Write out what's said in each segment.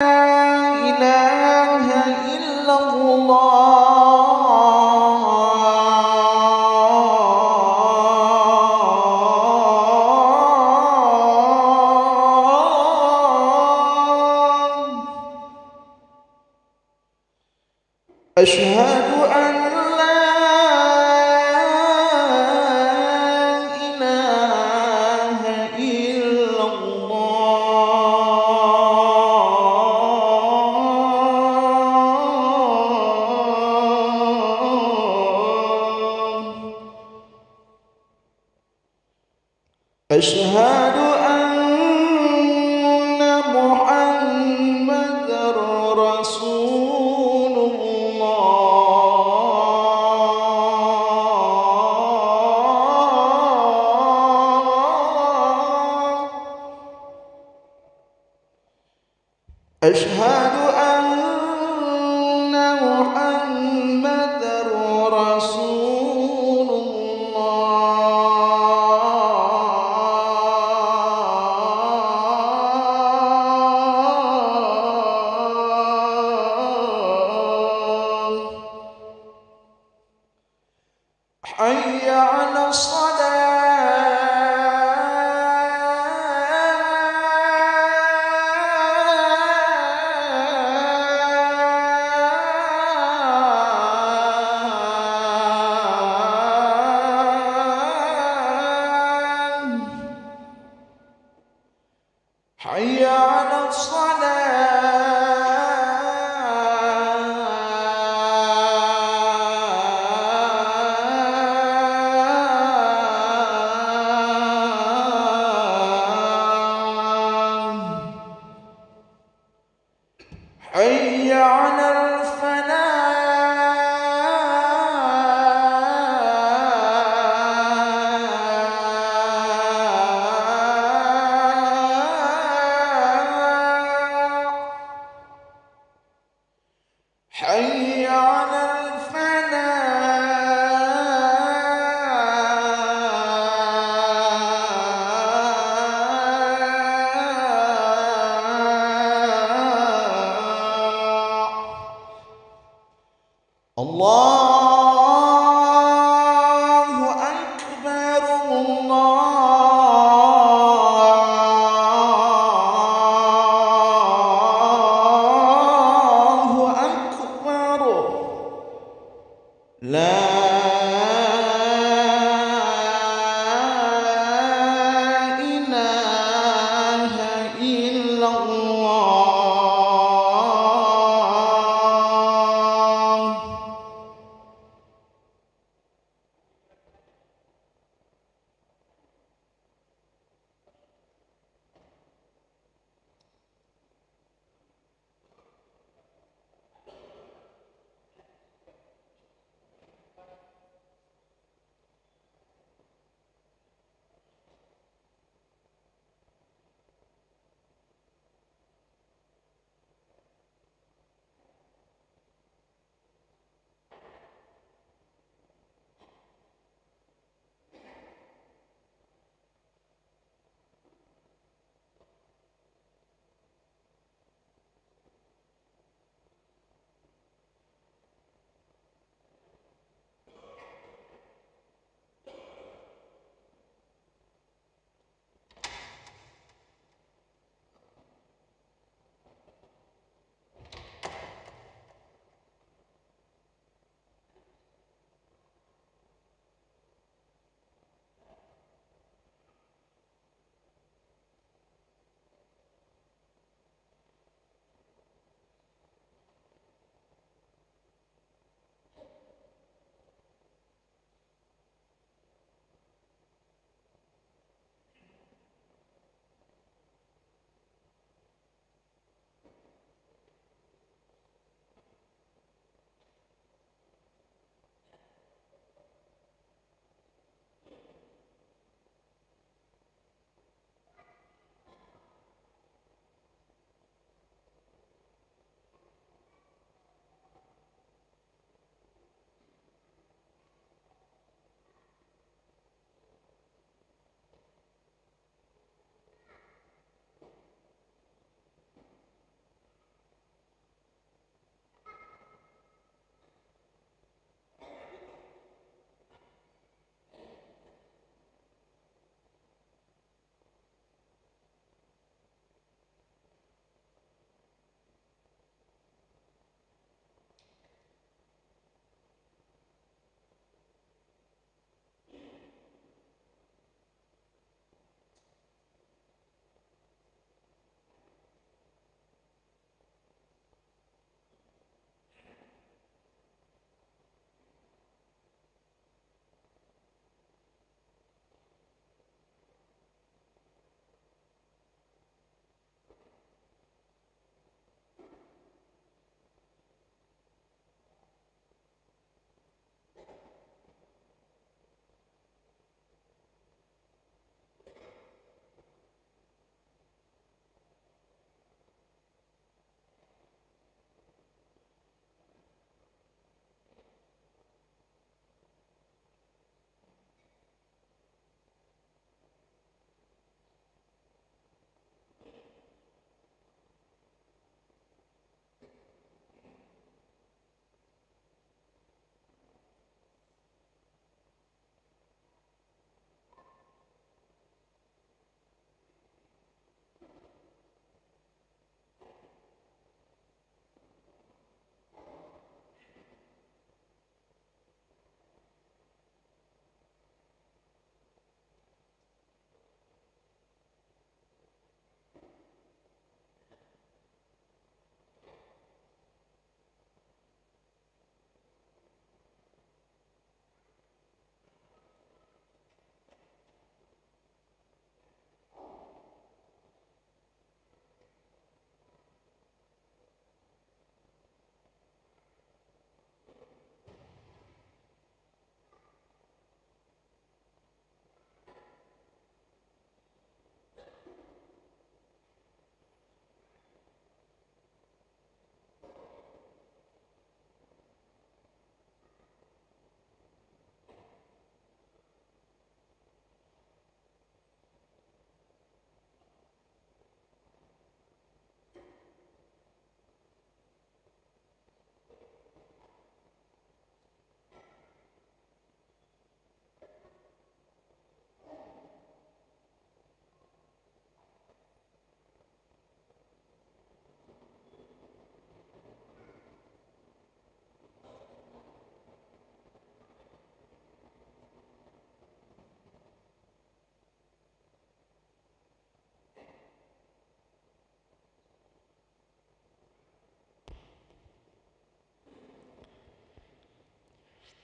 إله إلا الله أشهد أن لا إله إلا الله أشهد أن محمد رسول الله أشهد أن محمد رسول الله حي على الصلاة حي على الصلاة حي على الفلاح حي على الفلاح الله أكبر الله أكبر لا إله إلا الله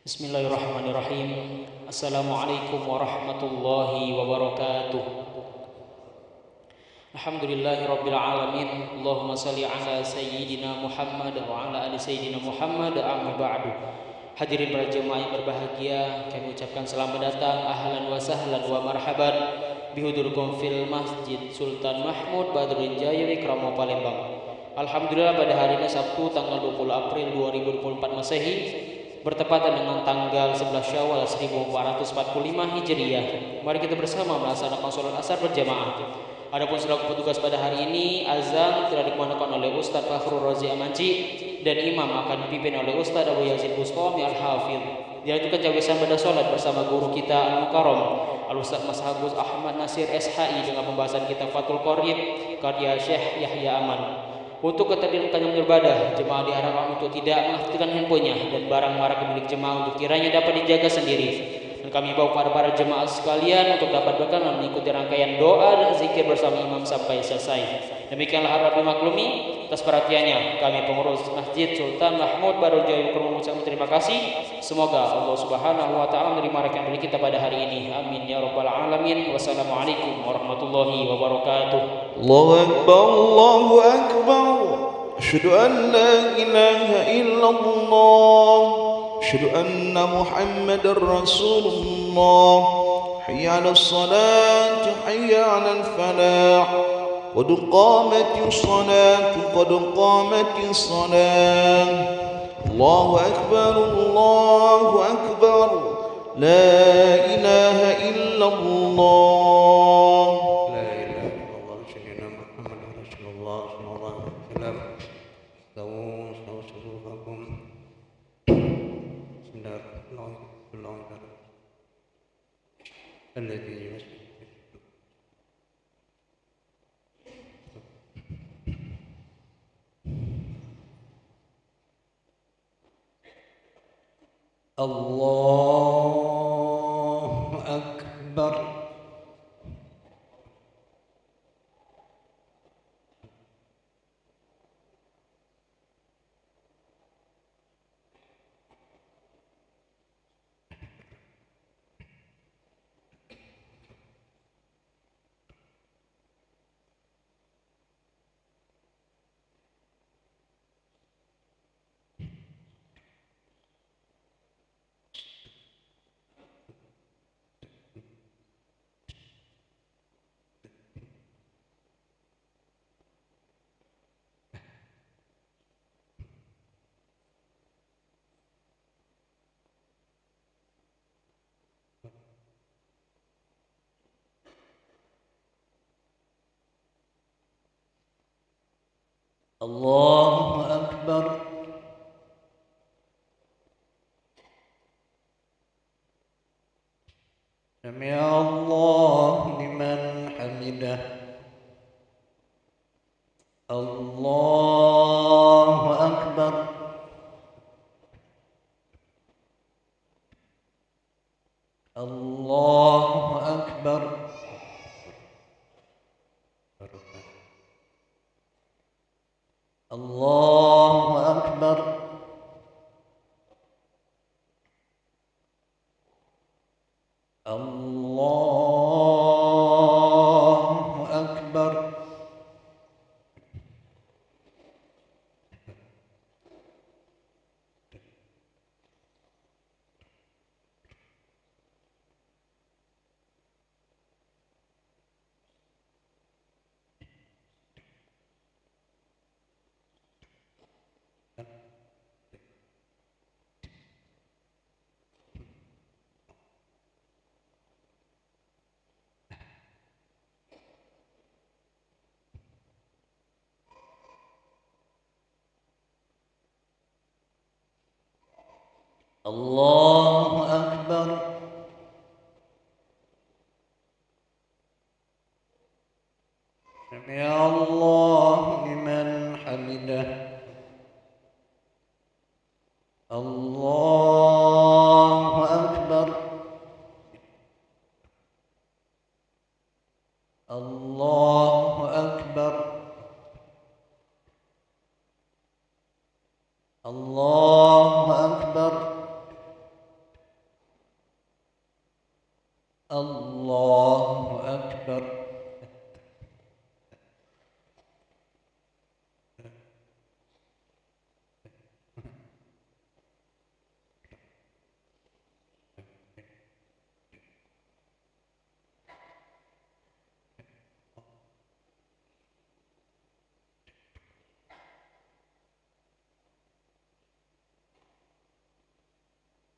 Bismillahirrahmanirrahim. Assalamualaikum warahmatullahi wabarakatuh. Alhamdulillahirabbil alamin. Allahumma shalli ala sayyidina Muhammad wa ala ali sayyidina Muhammad, amma ba'du. Hadirin para jemaah yang berbahagia, kami ucapkan selamat datang, ahlan wa sahlan wa marhaban bihudurikum fil Masjid Sultan Mahmud Badruddin Jaya Wikrama Palembang. Alhamdulillah, pada hari ini Sabtu tanggal 20 April 2024 Masehi bertepatan dengan tanggal 11 Syawal 1445 Hijriah. Mari kita bersama melaksanakan sholat asar berjamaah. Adapun selaku petugas pada hari ini, azan telah dikumandangkan oleh Ustadz Fakhrul Razi Amanci dan imam akan dipimpin oleh Ustadz Abu Yazid Bustami Al-Hafidh. Dilanjutkan jawisan pada sholat bersama guru kita Al-Mukarram Al-Ustadz Mas Agus Ahmad Nasir SHI dengan pembahasan kitab Fathul Qorib karya Syekh Yahya Aman. Untuk ketertiban yang beribadah, jemaah diharapkan untuk tidak mengaktifkan handphonenya dan barang-barang milik jemaah untuk kiranya dapat dijaga sendiri. Dan kami bawa para jemaah sekalian untuk dapat berkenan mengikuti rangkaian doa dan zikir bersama imam sampai selesai. Demikianlah harap dimaklumi. Atas perhatiannya, kami pengurus Masjid Sultan Mahmud Badruddin Jaya mengucapkan terima kasih. Semoga Allah Subhanahu wa taala menerima rekan dari kita pada hari ini. Amin ya rabbal alamin. Wassalamualaikum warahmatullahi wabarakatuh. Allahu Akbar, Allahu Akbar. Asyhadu an la ilaha illallah. Asyhadu anna Muhammadar Rasulullah. Hayya 'alas salat, hayya 'alal falah. قد قامت الصلاة قد قامت الصلاة الله أكبر الله أكبر لا إله إلا الله لا إله إلا الله سيدنا محمد رسول الله صلى الله عليه وسلم استووا صفوفكم بسم الله الرحمن الرحيم الذي يمسك الله أكبر الله أكبر سمع الله لمن حمده الله أكبر الله أكبر الله أكبر الله أكبر الله أكبر سمع الله لمن حمده الله أكبر الله أكبر الله أكبر الله أكبر.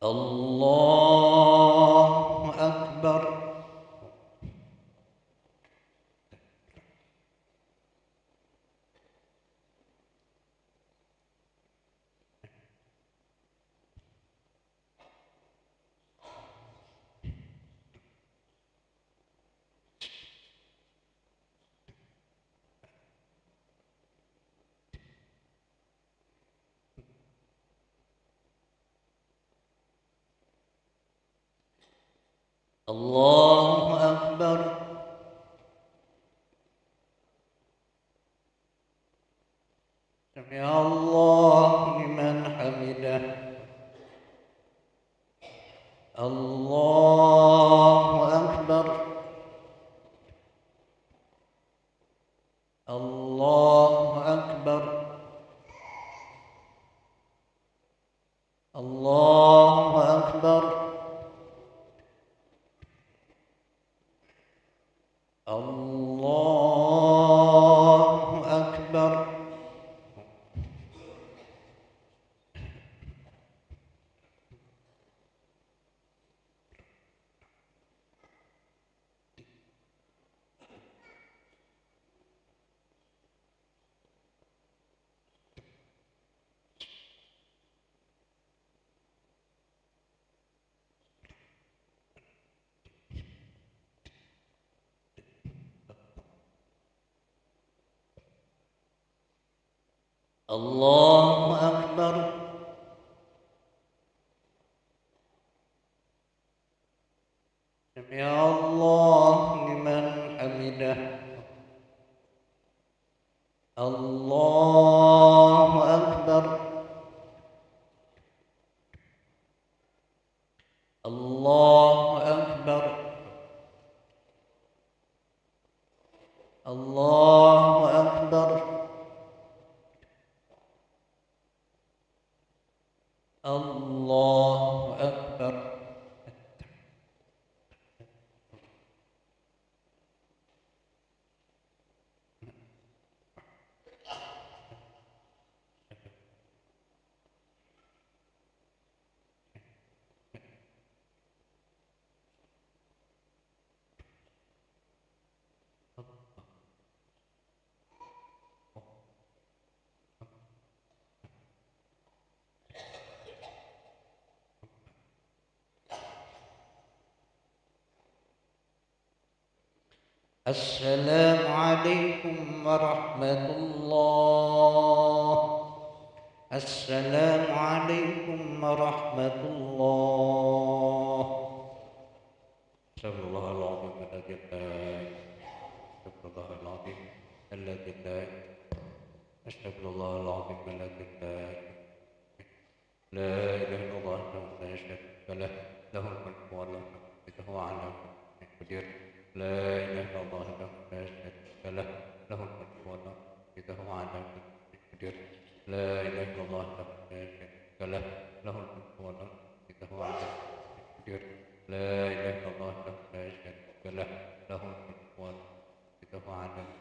الله أكبر. الله أكبر. سمع الله لمن حمده. الله أكبر. الله أكبر. الله أكبر. الله أكبر. الله أكبر. سمع الله لمن حمده. الله أكبر. الله أكبر. الله أكبر. الله أكبر. السلام عليكم ورحمة الله. السلام عليكم ورحمة الله. استغفر الله العظيم الذي لا استغفر الله العظيم الذي لا استغفر الله العظيم الذي لا إله إلا الله وحده لا شريك له له الملك وله الحمد وهو على كل شيء قدير. لا إله إلا الله وحده لا شريك له له الملك وله الحمد وهو على كل شيء قدير. لا إله إلا الله وحده لا شريك له له الملك وله الحمد وهو على كل شيء قدير. لا إله إلا الله وحده لا شريك له له الملك وله الحمد وهو على كل شيء قدير.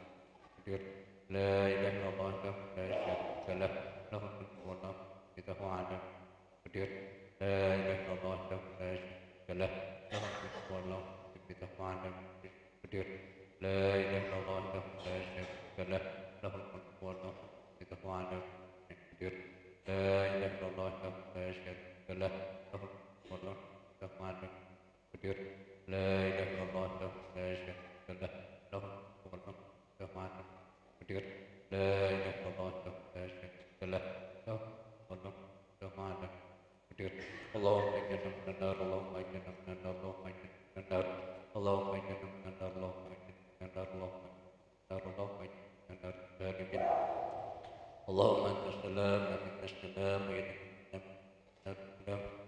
لا إله إلا الله وحده لا شريك له له الملك وله الحمد وهو على كل شيء قدير. لا إله إلا الله وحده لا شريك له له الملك وله الحمد وهو على كل شيء قدير. لا إله إلا الله وحده لا شريك له له الملك وله الحمد وهو على كل شيء قدير. لا إله إلا الله وحده لا شريك له له الملك وله الحمد وهو على كل شيء قدير. لا إله إلا الله وحده لا شريك له له الملك وله الحمد وهو على كل شيء قدير. لا إله إلا الله وحده لا شريك له له الملك وله الحمد وهو على كل شيء قدير. اللهم اجعلنا من النار. اللهم اجعلنا من النار. اللهم اجعلنا من النار. اللهم اجعلنا من النار. اللهم اجعلنا من النار. اللهم اجعلنا من النار. الظالمين. اللهم انت السلام ومنك السلام وإليك السلام.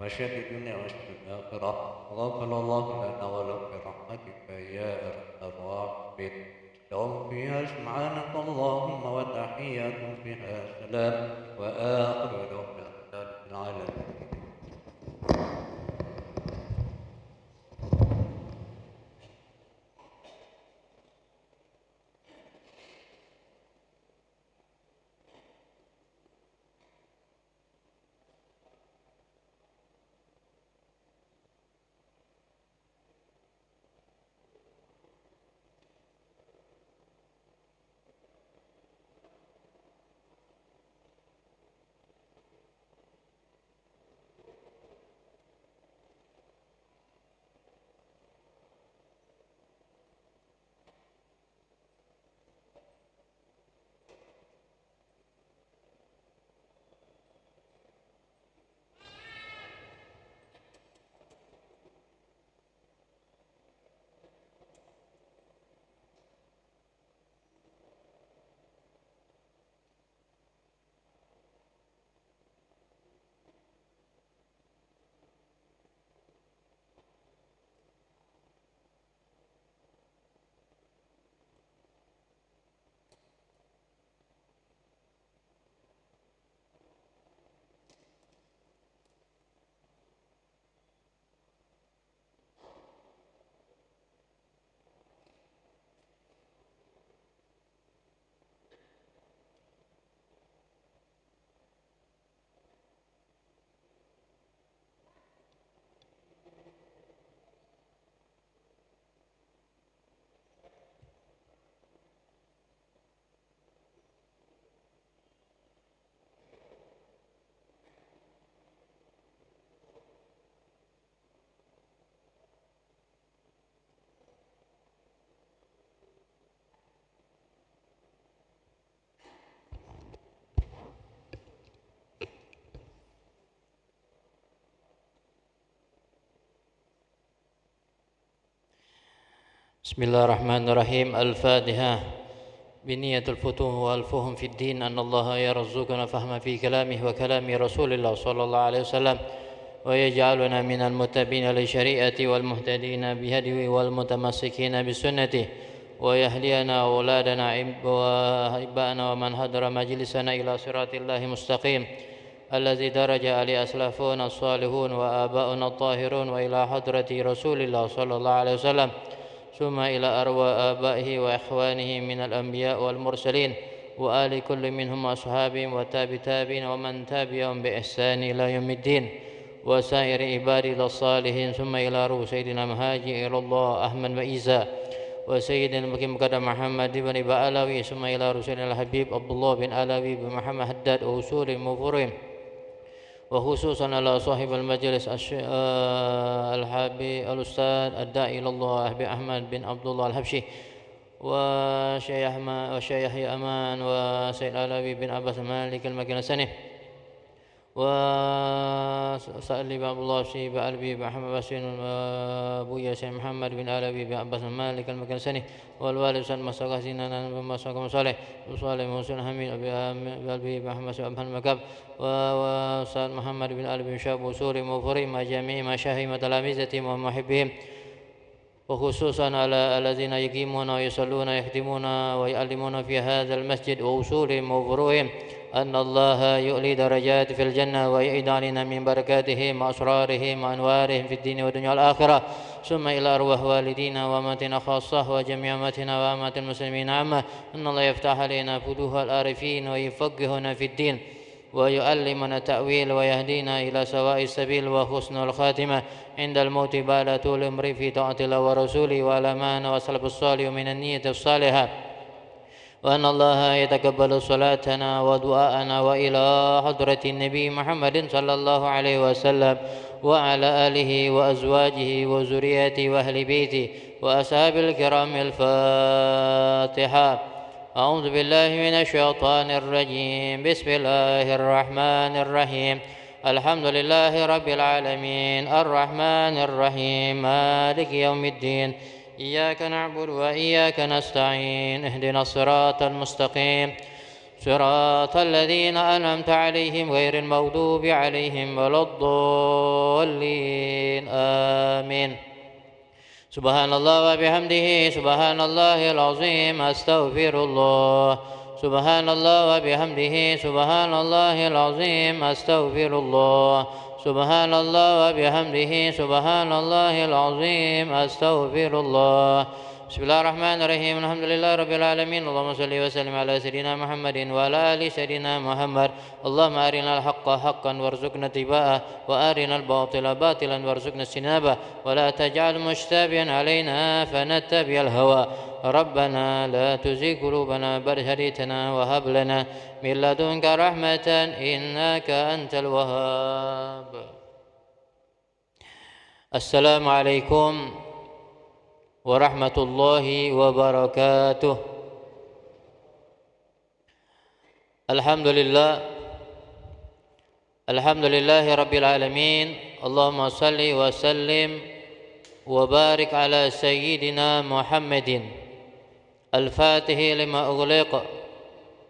وشر الدنيا وشر الآخرة. غفر الله لنا ولهم برحمتك يا أرحم الراحمين. لهم فيها سبحانك اللهم وتحياتهم فيها سلام وآخر دعوانا رب العالمين. Bismillahirrahmanirrahim. Al-Fatihah. Biniyatul futuh wal fuhum fid din anna Allah yarzuquna fahma fi kalamih wa kalami Rasulillah sallallahu alaihi wasallam wa yaj'aluna minal muttabi'ina li syari'ati wal muhtadina bihadihi wal mutamassikina bi sunnati wa yahdiyana auladana wa ibana wa man hadara majlisana ila siratillahi mustaqim alladzi daraja ali aslafuna as-salihun wa aba'una at-tahirun wa ila hadrati Rasulillah sallallahu alaihi wasallam ثم إلى أرواح آبائه وإخوانه من الأنبياء والمرسلين وآل كل منهم وأصحابهم وتابعين ومن تابعهم بإحسان إلى يوم الدين وسائر عباد الصالحين ثم إلى روح سيدنا مهاجر إلى الله أحمد وإيسى وسيدنا المكيم قدم محمد بن بألاوي ثم إلى رسولنا الحبيب عبد الله بن ألاوي بن محمد حداد وأصول مفرهم وخصوصا على صاحب المجلس الحبيب الأستاذ الداعي إلى الله أبي أحمد بن عبد الله الحبشي وشيخ أمان وسيد علوي بن عباس مالك المكين السنة وسألي بن عبد الله الشيخ بألبي محمد باسين وأبويا سيد محمد بن علوي بن عباس مالك المكين السنة والوالد سيد مساقة سيدنا مساقة مصالح وصالح محسن حميد بألبي محمد سيد أبهن مكاب وسيد محمد بن علوي بن شاب وسوري مفري مع جميع مشايخ وتلامذتهم ومحبهم وخصوصا على الذين يقيمون ويصلون ويخدمون ويعلمون في هذا المسجد وأصولهم وفروعهم أن الله يؤلي درجات في الجنة ويعيد علينا من بركاتهم وأسرارهم وأنوارهم في الدين والدنيا والآخرة ثم إلى أرواح والدينا وأمتنا خاصة وجميع أمتنا وأمة المسلمين عامة أن الله يفتح علينا فتوح العارفين ويفقهنا في الدين ويعلمنا التأويل ويهدينا إلى سواء السبيل وحسن الخاتمة عند الموت بعد طول العمر في طاعة الله ورسوله والأمان والسلف الصالح من النية الصالحة وأن الله يتقبل صلاتنا ودعاءنا وإلى حضرة النبي محمد صلى الله عليه وسلم وعلى آله وأزواجه وذريته وأهل بيته وأصحاب الكرام. الفاتحة. أعوذ بالله من الشيطان الرجيم. بسم الله الرحمن الرحيم. الحمد لله رب العالمين الرحمن الرحيم مالك يوم الدين إياك نعبد وإياك نستعين اهدنا الصراط المستقيم صراط الذين أنعمت عليهم غير المغضوب عليهم ولا الضالين آمين. سبحان الله وبحمده سبحان الله العظيم أستغفر الله. سبحان الله وبحمده سبحان الله العظيم أستغفر الله. سبحان الله وبحمده سبحان الله العظيم أستغفر الله. بسم الله الرحمن الرحيم. الحمد لله رب العالمين. اللهم صل وسلم على سيدنا محمد وعلى آل سيدنا محمد. اللهم أرنا الحق حقا وارزقنا اتباعه وأرنا الباطل باطلا وارزقنا اجتنابه ولا تجعل مشتبها علينا فنتبع الهوى. ربنا لا تزغ قلوبنا بعد إذ هديتنا وهب لنا من لدنك رحمة إنك أنت الوهاب. السلام عليكم warahmatullahi wabarakatuh. Alhamdulillahi rabbil alamin. Allahumma salli wa sallim wa barik ala sayyidina Muhammadin al-fatihi lima ughliq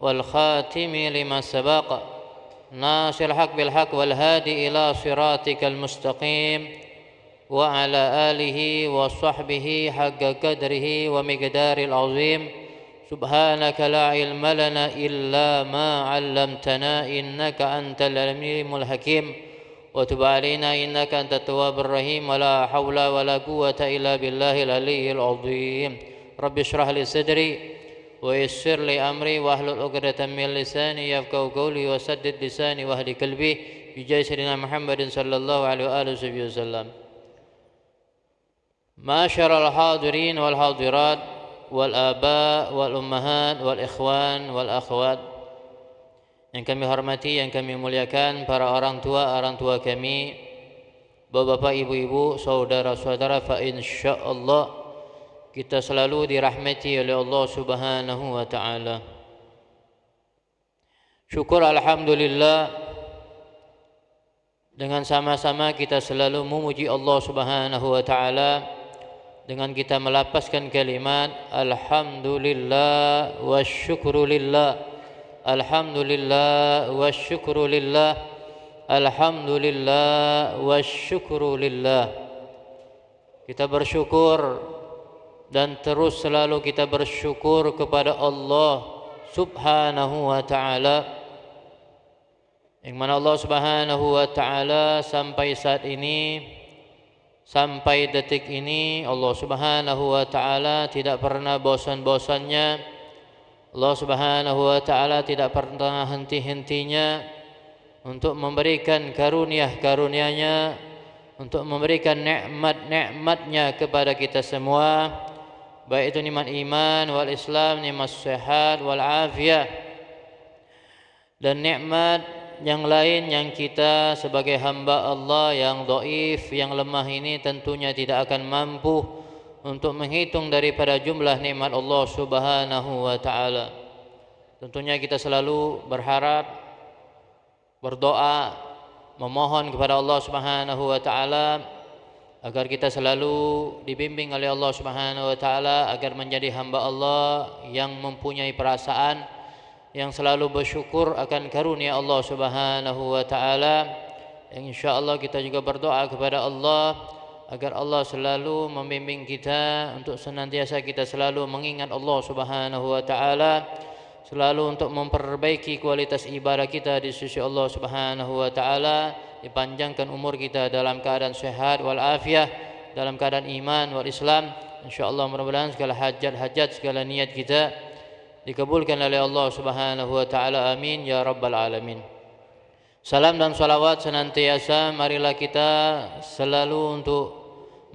wal khatimi lima sabaq nasir haq bil haq wal hadi ila siratikal mustaqim wa ala alihi wa sahbihi haqqa qadrihi wa miqdaril azim. Subhanaka la ilma lana illa ma 'allamtana innaka antal alimul hakim wa tub alaina innaka antat tawwabur rahim wa la haula wa la quwwata illa billahil aliyyil azim. Rabbi shrah li sadri wa yassir li amri wa hlul 'uqdatam min lisani yafqahu qawli wa saddid lisani wa hdi qalbi bi sayyidina Muhammadin sallallahu alaihi wa alihi wasallam. Ma'asyiral hadirin wal hadirat wal aba wal ummahat wal ikhwan wal akhwat yang kami hormati, yang kami muliakan, para orang tua kami, bapak-bapak, ibu-ibu, saudara-saudara, fa insyaallah kita selalu dirahmati oleh Allah Subhanahu wa taala. Syukur alhamdulillah, dengan sama-sama kita selalu memuji Allah Subhanahu wa taala dengan kita melapaskan kalimat alhamdulillah wasyukru lillah. Alhamdulillah wasyukru lillah. Alhamdulillah wasyukru lillah. Kita bersyukur dan terus selalu kita bersyukur kepada Allah Subhanahu wa taala, yang mana Allah Subhanahu wa taala sampai saat ini, sampai detik ini, Allah Subhanahu wa taala tidak pernah bosan-bosannya. Allah Subhanahu wa taala tidak pernah henti-hentinya untuk memberikan karunia-karunia-Nya, untuk memberikan nikmat-nikmat-Nya kepada kita semua, baik itu nikmat iman wal Islam, nikmat sehat wal afiyah, dan nikmat yang lain yang kita sebagai hamba Allah yang dhaif, yang lemah ini tentunya tidak akan mampu untuk menghitung daripada jumlah nikmat Allah Subhanahu wa taala. Tentunya kita selalu berharap, berdoa, memohon kepada Allah Subhanahu wa taala agar kita selalu dibimbing oleh Allah Subhanahu wa taala agar menjadi hamba Allah yang mempunyai perasaan, yang selalu bersyukur akan karunia Allah Subhanahu wa taala. Yang insyaallah kita juga berdoa kepada Allah agar Allah selalu membimbing kita untuk senantiasa kita selalu mengingat Allah Subhanahu wa taala, selalu untuk memperbaiki kualitas ibadah kita di sisi Allah Subhanahu wa taala, dipanjangkan umur kita dalam keadaan sehat wal afiyah, dalam keadaan iman wal Islam. Insyaallah mudah-mudahan segala hajat-hajat, segala niat kita dikabulkan oleh Allah Subhanahu wa taala. Amin ya rabbal alamin. Salam dan salawat senantiasa marilah kita selalu untuk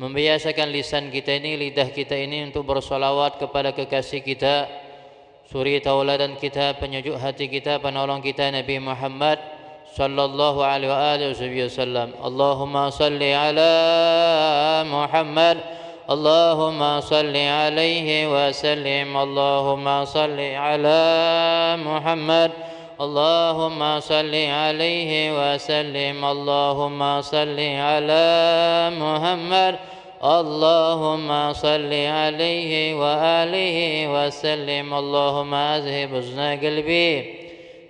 membiasakan lisan kita ini, lidah kita ini untuk bersolawat kepada kekasih kita, suri tauladan kita, penyejuk hati kita, penolong kita, Nabi Muhammad sallallahu alaihi wasallam. Allahumma salli ala Muhammad, Allahumma salli alaihi wa sallim. Allahumma salli ala Muhammad, Allahumma salli alaihi wa sallim. Allahumma salli ala Muhammad, Allahumma salli alaihi wa alihi wa sallim. Allahumma azhib huzna qalbi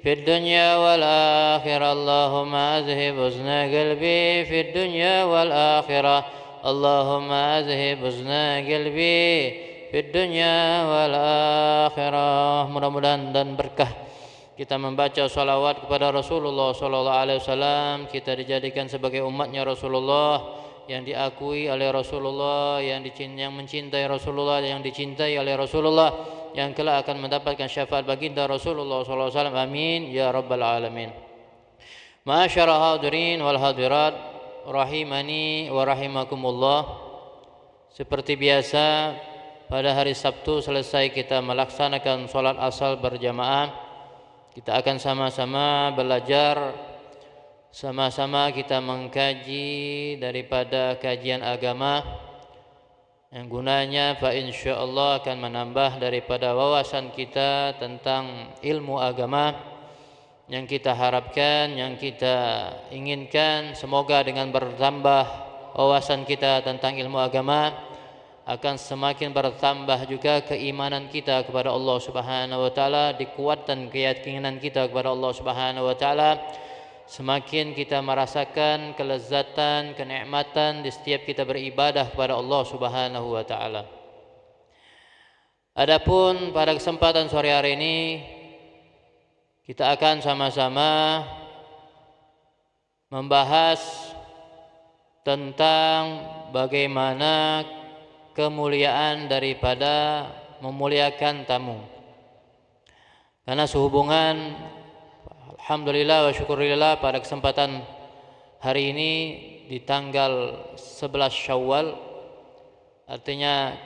في الدنيا والآخرة اللهم أذهب حزن قلبي في الدنيا والآخرة اللهم أذهب حزن قلبي في الدنيا والآخرة. Mudah-mudahan dan berkah kita membaca salawat kepada Rasulullah SAW, kita dijadikan sebagai umatnya Rasulullah, yang diakui oleh Rasulullah, yang mencintai Rasulullah, yang dicintai oleh Rasulullah, yang kelak akan mendapatkan syafaat baginda Rasulullah SAW. Amin ya rabbal alamin. Ma'asyara hadirin wal hadirat rahimani wa rahimakumullah. Seperti biasa, pada hari Sabtu selesai kita melaksanakan sholat asar berjamaah, kita akan sama-sama belajar, sama-sama kita mengkaji daripada kajian agama yang gunanya fa insyaallah akan menambah daripada wawasan kita tentang ilmu agama yang kita harapkan, yang kita inginkan. Semoga dengan bertambah wawasan kita tentang ilmu agama akan semakin bertambah juga keimanan kita kepada Allah Subhanahu wa taala, dikuatkan keyakinan kita kepada Allah Subhanahu wa taala. Semakin kita merasakan kelezatan, kenikmatan di setiap kita beribadah kepada Allah Subhanahu wa taala. Adapun pada kesempatan sore hari ini kita akan sama-sama membahas tentang bagaimana kemuliaan daripada memuliakan tamu. Karena sehubungan, alhamdulillah wa syukurillah, pada kesempatan hari ini di tanggal 11 Syawal, artinya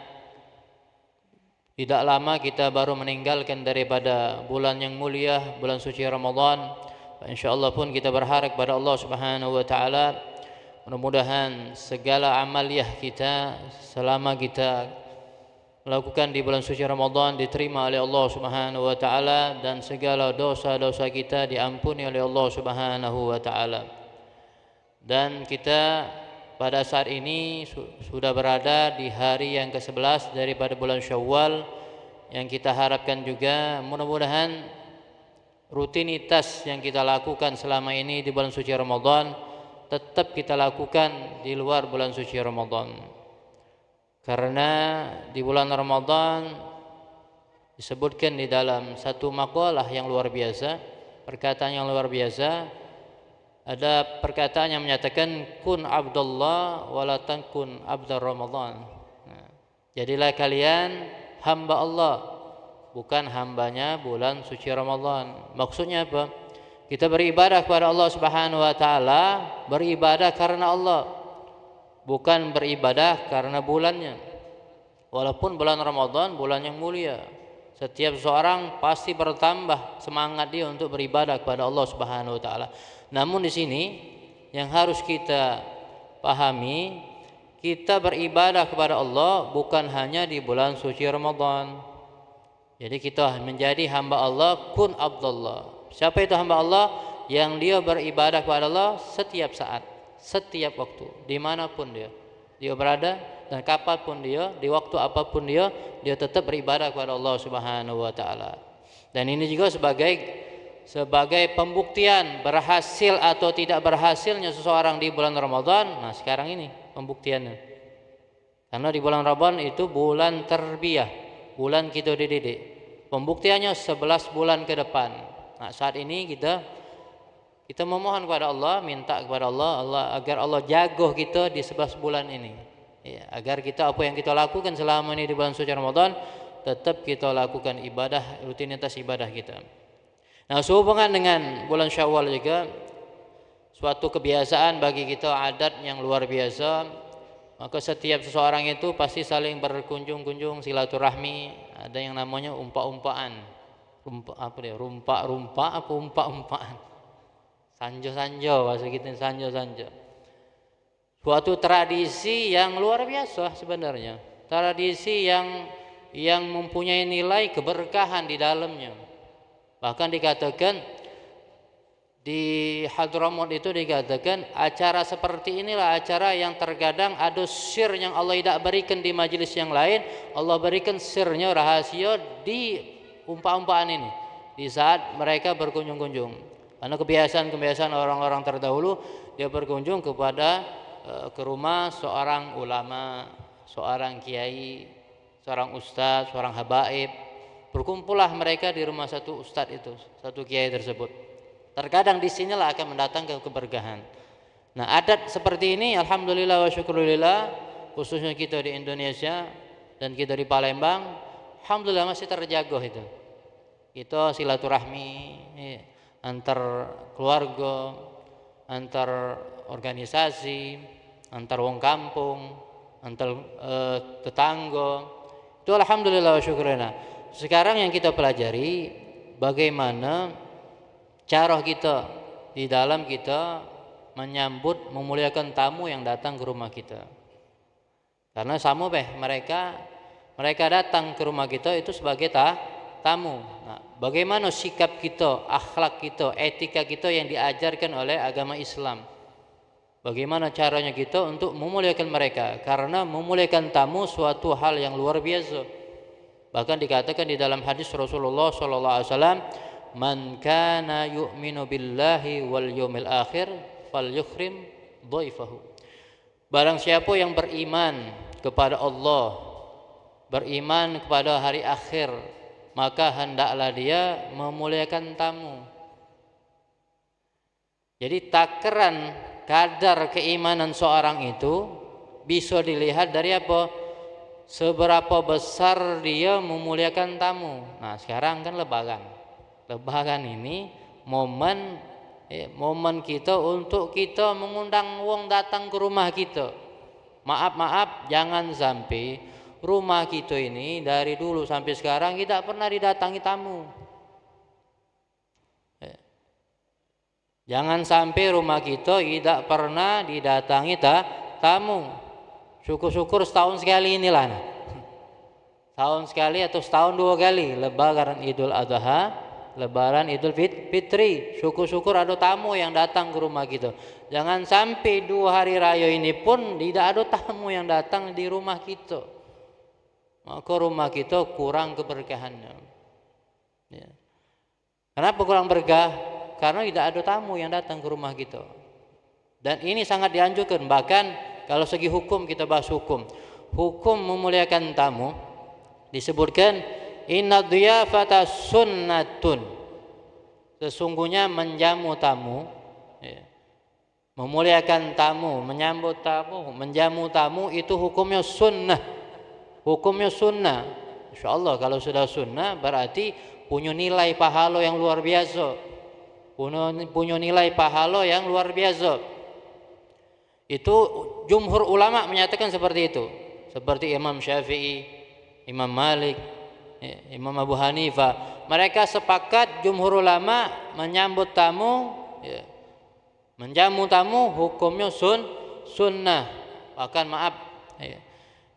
tidak lama kita baru meninggalkan daripada bulan yang mulia, bulan suci Ramadan. Insyaallah pun kita berharap kepada Allah Subhanahu wa taala, mudah-mudahan segala amaliyah kita selama kita melakukan di bulan suci Ramadan diterima oleh Allah Subhanahu wa taala, dan segala dosa-dosa kita diampuni oleh Allah Subhanahu wa taala. Dan kita pada saat ini sudah berada di hari yang ke-11 daripada bulan Syawal, yang kita harapkan juga mudah-mudahan rutinitas yang kita lakukan selama ini di bulan suci Ramadan tetap kita lakukan di luar bulan suci Ramadan. Karena di bulan Ramadan disebutkan di dalam satu maqalah yang luar biasa, perkataan yang luar biasa. Ada perkataan yang menyatakan kun abdullah wala takun abdar Ramadan. Jadilah kalian hamba Allah, bukan hambanya bulan suci Ramadan. Maksudnya apa? Kita beribadah kepada Allah Subhanahu wa taala, beribadah karena Allah, bukan beribadah karena bulannya. Walaupun bulan Ramadan bulan yang mulia, setiap seorang pasti bertambah semangat dia untuk beribadah kepada Allah Subhanahu wa taala. Namun di sini yang harus kita pahami, kita beribadah kepada Allah bukan hanya di bulan suci Ramadan. Jadi kita menjadi hamba Allah, kun abdullah. Siapa itu hamba Allah? Yang dia beribadah kepada Allah setiap saat, setiap waktu, dimanapun dia berada, dan kapanpun dia, di waktu apapun dia tetap beribadah kepada Allah Subhanahu wa taala. Dan ini juga sebagai pembuktian berhasil atau tidak berhasilnya seseorang di bulan Ramadan. Nah, sekarang ini pembuktiannya. Karena di bulan Ramadan itu bulan terbiah, bulan kita dididik. Pembuktiannya 11 bulan ke depan. Nah, saat ini kita memohon kepada Allah, minta kepada Allah agar Allah jaga kita di 11 bulan ini. Ya, agar kita apa yang kita lakukan selama ini di bulan suci Ramadan tetap kita lakukan ibadah, rutinitas ibadah kita. Nah, sehubungan dengan bulan Syawal juga suatu kebiasaan bagi kita, adat yang luar biasa. Maka setiap seseorang itu pasti saling berkunjung-kunjung, silaturahmi. Ada yang namanya umpa-umpaan. Umpa-umpaan. Sanjo-sanjo, bahasa kita sanjo-sanjo. Suatu tradisi yang luar biasa sebenarnya. Tradisi yang mempunyai nilai keberkahan di dalamnya. Bahkan dikatakan di Hadramaut itu dikatakan acara seperti inilah acara yang terkadang ada sir yang Allah tidak berikan di majelis yang lain, Allah berikan sirnya, rahasia di umpa-umpaan ini. di saat mereka berkunjung-kunjung. Karena kebiasaan-kebiasaan orang-orang terdahulu, dia berkunjung ke rumah seorang ulama, seorang kiai, seorang ustadz, seorang habaib. Berkumpullah mereka di rumah satu ustadz itu, satu kiai tersebut. Terkadang di sinilah akan mendatangkan keberkahan. Nah, adat seperti ini alhamdulillah wa syukurillah, khususnya kita di Indonesia dan kita di Palembang, alhamdulillah masih terjaga itu. Kita silaturahmi antar keluarga, antar organisasi, antar wong kampung, antar tetangga. Itu alhamdulillah wa syukurna. Sekarang yang kita pelajari bagaimana cara kita di dalam kita menyambut, memuliakan tamu yang datang ke rumah kita. Karena sama mereka datang ke rumah kita itu sebagai tamu. Nah, bagaimana sikap kita, akhlak kita, etika kita yang diajarkan oleh agama Islam? Bagaimana caranya kita untuk memuliakan mereka? Karena memuliakan tamu suatu hal yang luar biasa. Bahkan dikatakan di dalam hadis Rasulullah SAW, "Man kana yu'minu billahi wal yawmil akhir falyukrim dhaifahu." Barang siapa yang beriman kepada Allah, beriman kepada hari akhir, maka hendaklah dia memuliakan tamu. Jadi takaran kadar keimanan seorang itu bisa dilihat dari apa? Seberapa besar dia memuliakan tamu. Nah, sekarang kan Lebaran. Lebaran ini momen kita untuk kita mengundang wong datang ke rumah kita. Maaf, jangan sampai rumah kita ini dari dulu sampai sekarang tidak pernah didatangi tamu. Jangan sampai rumah kita tidak pernah didatangi tamu. Syukur-syukur setahun sekali inilah. Setahun sekali atau setahun 2 kali. Lebaran Idul Adha, Lebaran Idul Fitri. Syukur-syukur ada tamu yang datang ke rumah kita. Jangan sampai 2 hari raya ini pun tidak ada tamu yang datang di rumah kita. Maka rumah kita kurang keberkahannya. Ya. Kenapa kurang berkah? Karena tidak ada tamu yang datang ke rumah kita. Dan ini sangat dianjurkan. Bahkan kalau segi hukum, kita bahas hukum. Hukum memuliakan tamu disebutkan inna dhiyafata sunnatun. Sesungguhnya menjamu tamu, memuliakan tamu, menyambut tamu, menjamu tamu itu hukumnya sunnah. Hukumnya sunnah. Insyaallah kalau sudah sunnah berarti punya nilai pahala yang luar biasa. Punya nilai pahala yang luar biasa. Itu jumhur ulama menyatakan seperti itu. Seperti Imam Syafi'i, Imam Malik, Imam Abu Hanifah. Mereka sepakat jumhur ulama menyambut tamu, menjamu tamu hukumnya sunnah. Bahkan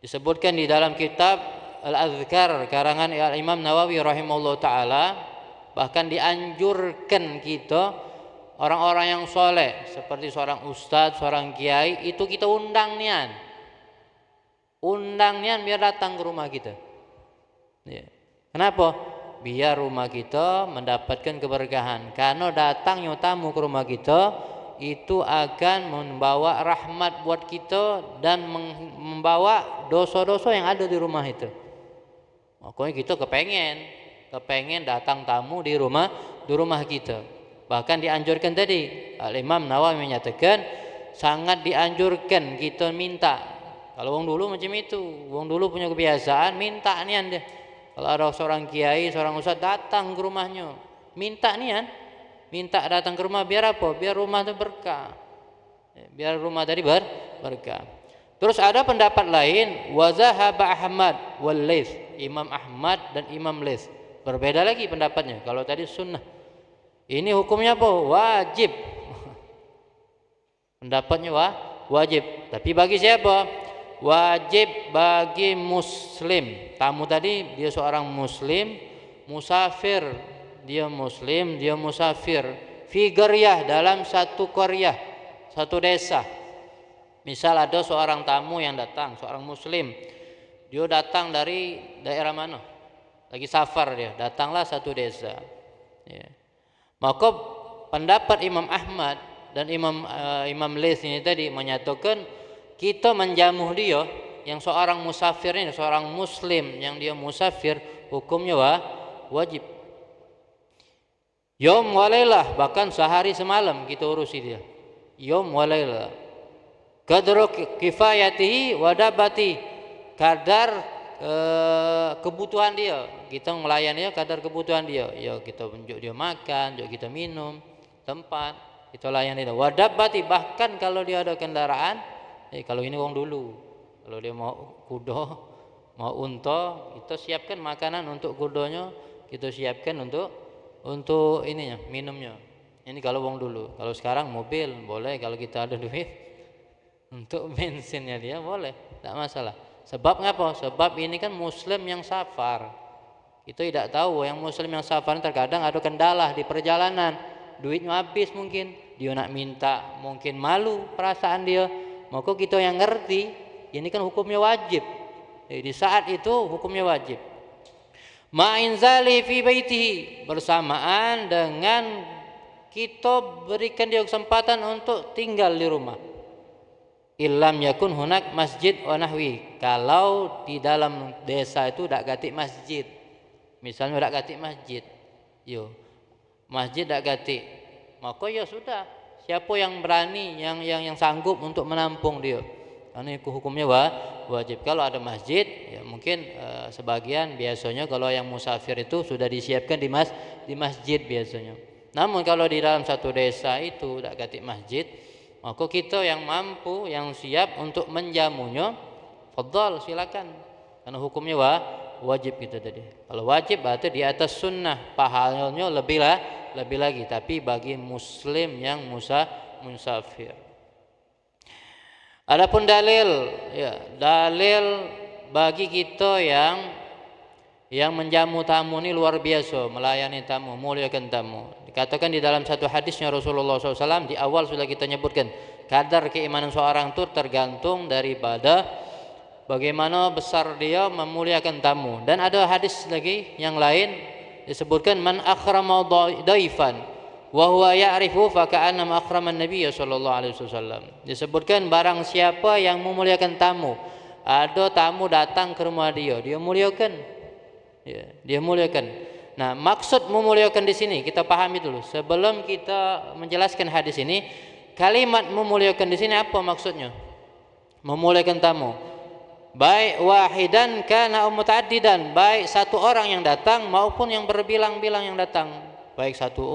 disebutkan di dalam kitab Al-Adhkar karangan Imam Nawawi rahimahullah ta'ala, bahkan dianjurkan kita orang-orang yang soleh seperti seorang ustadz, seorang kiai itu kita undang nian biar datang ke rumah kita. Kenapa? Biar rumah kita mendapatkan keberkahan. Karena datangnya tamu ke rumah kita itu akan membawa rahmat buat kita dan membawa dosa-dosa yang ada di rumah itu. Makanya kita kepengen datang tamu di rumah kita. Bahkan dianjurkan tadi Al-Imam Nawawi menyatakan sangat dianjurkan kita minta. Kalau wong dulu macam itu, wong dulu punya kebiasaan minta nian dia. Kalau ada seorang kiai, seorang ustaz datang ke rumahnya, minta datang ke rumah biar apa? Biar rumah itu berkah. Biar rumah tadi berkah. Terus ada pendapat lain, wa zahaba Ahmad wal Laits, Imam Ahmad dan Imam Laits. Berbeda lagi pendapatnya. Kalau tadi sunnah, ini hukumnya apa? Wajib. Pendapatnya wajib. Tapi bagi siapa? Wajib bagi muslim. Tamu tadi dia seorang muslim, musafir. Dia muslim, dia musafir. Fi qaryah, dalam satu qaryah, satu desa. Misal ada seorang tamu yang datang, seorang muslim. Dia datang dari daerah mana? Lagi safar dia, datanglah satu desa. Ya. Maka pendapat Imam Ahmad dan Imam Laits ini tadi menyatakan kita menjamuh dia yang seorang musafir ini, seorang muslim yang dia musafir, hukumnya wajib. Yom walailah, bahkan sehari semalam kita urusi dia. Yom walailah. Qadru kifayatihi wa dabati, kadar kebutuhan dia, kita melayani dia kadar kebutuhan dia. Ya kita unjuk dia makan, unjuk kita minum, tempat kita layani dia. Wadabati, bahkan kalau dia ada kendaraan, kalau ini wong dulu, kalau dia mau kuda, mau unta, kita siapkan makanan untuk kudanya, kita siapkan untuk ininya, minumnya. Ini kalau wong dulu. Kalau sekarang mobil boleh, kalau kita ada duit untuk bensinnya dia boleh, tidak masalah. Sebab ngapa? Sebab ini kan muslim yang safar. Kita tidak tahu yang muslim yang safar terkadang ada kendala di perjalanan, duitnya habis mungkin, dia nak minta mungkin malu perasaan dia. Maka kita yang ngerti, ini kan hukumnya wajib. Di saat itu hukumnya wajib. Ma'inzali fi baitihi, bersamaan dengan kita berikan dia kesempatan untuk tinggal di rumah. Illam yakun hunak masjid wa nahwi, kalau di dalam desa itu dak gatik masjid, misalnya dak gatik masjid, masjid dak gatik, maka ya sudah, siapa yang berani, yang sanggup untuk menampung dia, karena hukumnya wajib. Kalau ada masjid, ya mungkin sebagian, biasanya kalau yang musafir itu sudah disiapkan di masjid biasanya. Namun kalau di dalam satu desa itu dak gatik masjid, maka kita yang mampu, yang siap untuk menjamunya, fadhal, silakan. Karena hukumnya wajib kita tadi. Kalau wajib berarti di atas sunnah, pahalanya lebih lagi. Tapi bagi muslim yang musafir. Adapun dalil, dalil bagi kita yang menjamu tamu ini luar biasa, melayani tamu, muliakan tamu. Dikatakan di dalam satu hadisnya Rasulullah SAW, di awal sudah kita nyebutkan, kadar keimanan seorang itu tergantung daripada bagaimana besar dia memuliakan tamu. Dan ada hadis lagi yang lain disebutkan, man akhrama daifan wa huwa ya'rifu fa ka'annama akhraman nabiyya sallallahu alaihi wasallam. Disebutkan barang siapa yang memuliakan tamu, ada tamu datang ke rumah dia muliakan. Dia muliakan. Nah, maksud memuliakan di sini kita pahami dulu. Sebelum kita menjelaskan hadis ini, kalimat memuliakan di sini apa maksudnya? Memuliakan tamu. Baik wahidan kana mutaaddidan, baik satu orang yang datang maupun yang berbilang-bilang yang datang. Baik satu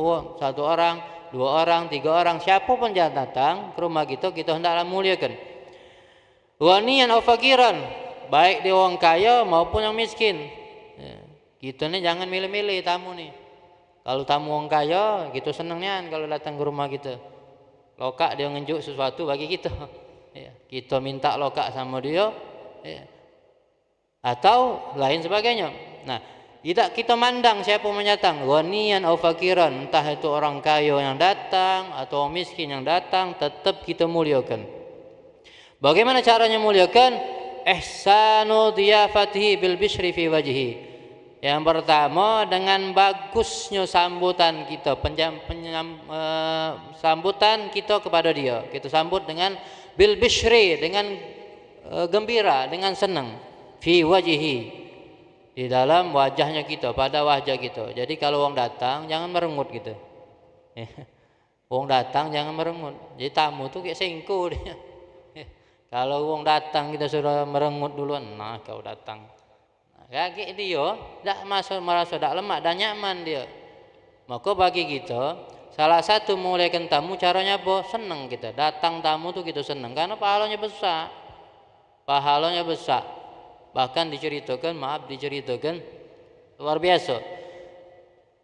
orang, dua orang, tiga orang, siapapun yang datang ke rumah kita hendaklah muliakan. Waniyan aw faqiran, baik dia orang kaya maupun yang miskin. Kita nih jangan milih-milih tamu nih. Kalau tamu orang kaya, kita senangnya kalau datang ke rumah kita. Lokak dia ngenjuk sesuatu bagi kita. Kita minta lokak sama dia. Atau lain sebagainya. Nah, tidak kita mandang siapa menyatang, waniyan aw faqiran, entah itu orang kaya yang datang atau orang miskin yang datang, tetap kita muliakan. Bagaimana caranya muliakan? Ihsanu diyafatihi bil bishri fi wajhi. Yang pertama, dengan bagusnya sambutan kita, sambutan kita kepada dia. Kita sambut dengan bil bishri, dengan gembira, dengan senang. Fi wajhi, di dalam wajahnya kita, pada wajah kita. Jadi kalau orang datang jangan merengut gitu. Orang datang jangan merengut. Jadi tamu tuh kayak singko dia. Kalau orang datang kita sudah merengut duluan, nah kau datang. Kayak dia, tak merasa tak lemak dan nyaman dia. Maka bagi kita, salah satu memuliakan tamu caranya apa? Senang kita. Datang tamu tuh kita senang karena pahalanya besar. Pahalanya besar. Bahkan diceritakan luar biasa.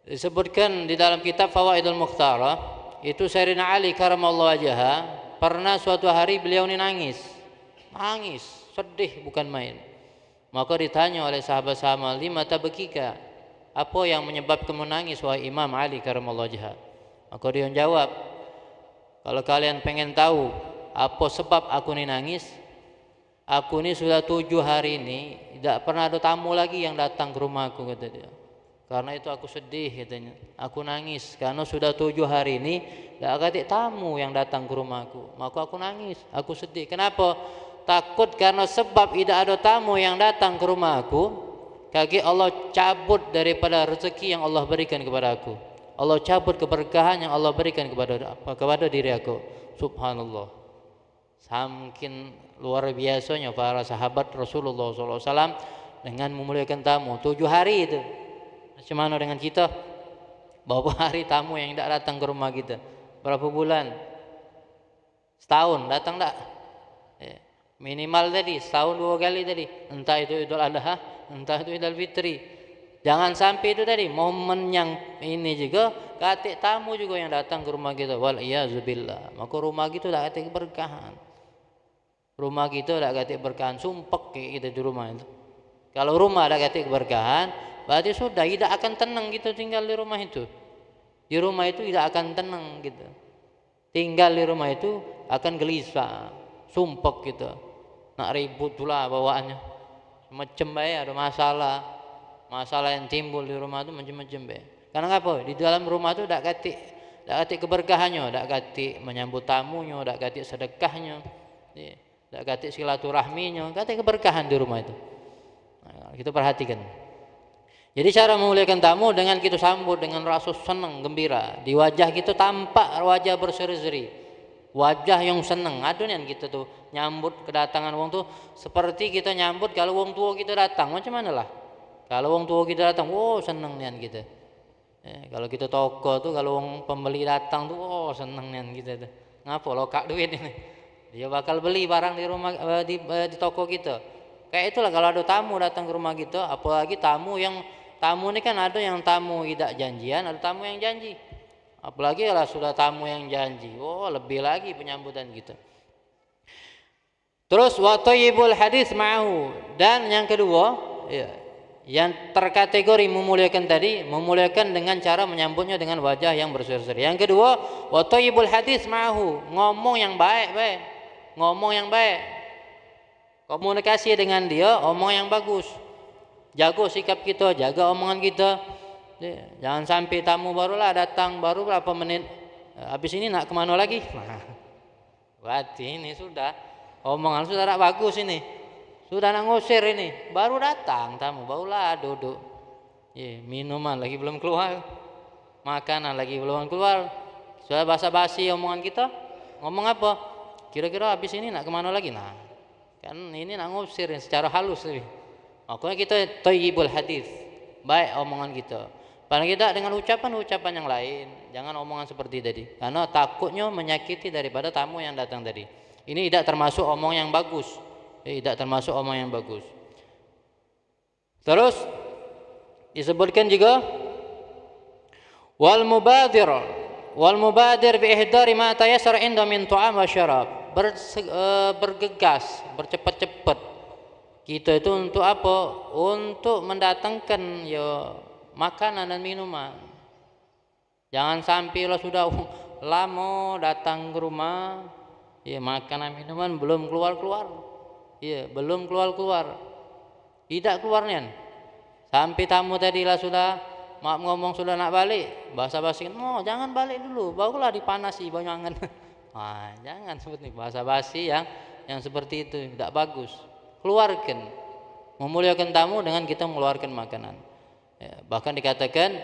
Disebutkan di dalam kitab Fawaidul Mukhtarah, itu Sayyidina Ali karamallahu wajhahu pernah suatu hari beliau ini nangis, sedih bukan main. Maka ditanya oleh sahabat-sahabat, lima tabkika, apa yang menyebabkan menangis wahai Imam Ali karamallahu wajhahu? Maka dia menjawab, kalau kalian pengen tahu apa sebab aku ini nangis, aku ini sudah 7 hari ini tidak pernah ada tamu lagi yang datang ke rumahku, kata dia. Karena itu aku sedih katanya. Aku nangis karena sudah 7 hari ini tidak ada tamu yang datang ke rumahku. Maka aku nangis, aku sedih. Kenapa? Takut karena sebab tidak ada tamu yang datang ke rumahku, kaki Allah cabut daripada rezeki yang Allah berikan kepada aku. Allah cabut keberkahan yang Allah berikan kepada diri aku. Subhanallah. Saking luar biasanya para sahabat Rasulullah SAW dengan memuliakan tamu 7 hari itu. Macam mana dengan kita? Berapa hari tamu yang tidak datang ke rumah kita? Berapa bulan? Setahun datang tak? Minimal tadi setahun 2 kali tadi. Entah itu Idul Adha, entah itu Idul Fitri. Jangan sampai itu tadi momen yang ini juga katik tamu juga yang datang ke rumah kita. Wal iyazubillah. Maka rumah kita tak katik keberkahan. Rumah kita tak katik berkahan, sumpek kita di rumah itu. Kalau rumah tak katik keberkahan, berarti sudah tidak akan tenang kita tinggal di rumah itu. Di rumah itu tidak akan tenang gitu. Tinggal di rumah itu akan gelisah, sumpek gitu. Nak ribut pula bawaannya. Macam baik ada masalah. Masalah yang timbul di rumah itu macam-macam baik. Karena apa? Di dalam rumah itu tak katik keberkahannya, tak katik menyambut tamunya, tak katik sedekahnya. Tak katik silaturahminya, katik keberkahan di rumah itu. Nah, kita perhatikan. Jadi cara memuliakan tamu dengan kita sambut dengan rasa senang, gembira. Di wajah kita tampak wajah berseri-seri. Wajah yang senang. Ada yang kita tuh nyambut kedatangan wong tuh seperti kita nyambut kalau wong tua kita datang. Macam mana lah? Kalau wong tua kita datang, oh senang nian kita. Kalau kita toko tuh kalau wong pembeli datang tuh, oh senang nian kita tuh. Ngapa lokak duit ini? Dia bakal beli barang di rumah di toko kita. Kayak itulah kalau ada tamu datang ke rumah kita, apalagi tamu ini kan ada yang tamu tidak janjian, ada tamu yang janji. Apalagi kalau sudah tamu yang janji, oh lebih lagi penyambutan kita. Terus wa thayyibul hadis ma'ahu, dan yang kedua, ya, yang terkategori memuliakan tadi, memuliakan dengan cara menyambutnya dengan wajah yang berseri-seri. Yang kedua, wa thayyibul hadis ma'ahu, ngomong yang baik-baik. Ngomong yang baik, komunikasi dengan dia, omong yang bagus, jaga sikap kita, jaga omongan kita. Jangan sampai tamu barulah datang, baru berapa menit, habis ini nak kemana lagi? Berarti ini sudah omongan sudah tak bagus ini, sudah nak ngusir ini, baru datang tamu, barulah duduk. Minuman lagi belum keluar, makanan lagi belum keluar, sudah basa-basi omongan kita. Ngomong apa? Kira-kira habis ini nak kemana lagi? Nah, kan ini nak ngusir secara halus lebih. Makanya kita thayyibul hadis, baik omongan kita. Paling kita dengan ucapan-ucapan yang lain, jangan omongan seperti tadi. Karena takutnya menyakiti daripada tamu yang datang tadi. Ini tidak termasuk omong yang bagus. Tidak termasuk omong yang bagus. Terus disebutkan juga wal mubadir bi ihdari ma tayassara inda min ta'am wa syarab. Bergegas, bercepat-cepat kita itu untuk apa? Untuk mendatangkan ya makanan dan minuman. Jangan sampai lah sudah lama datang ke rumah, ya makanan minuman belum keluar-keluar, ya belum keluar-keluar, tidak keluarnya. Sampai tamu tadi lah sudah maaf ngomong sudah nak balik, basa-basi, no jangan balik dulu, barulah dipanasi banyangan. Nah, jangan seperti basa-basi yang seperti itu, tidak bagus. Keluarkan, memuliakan tamu dengan kita mengeluarkan makanan. Ya, bahkan dikatakan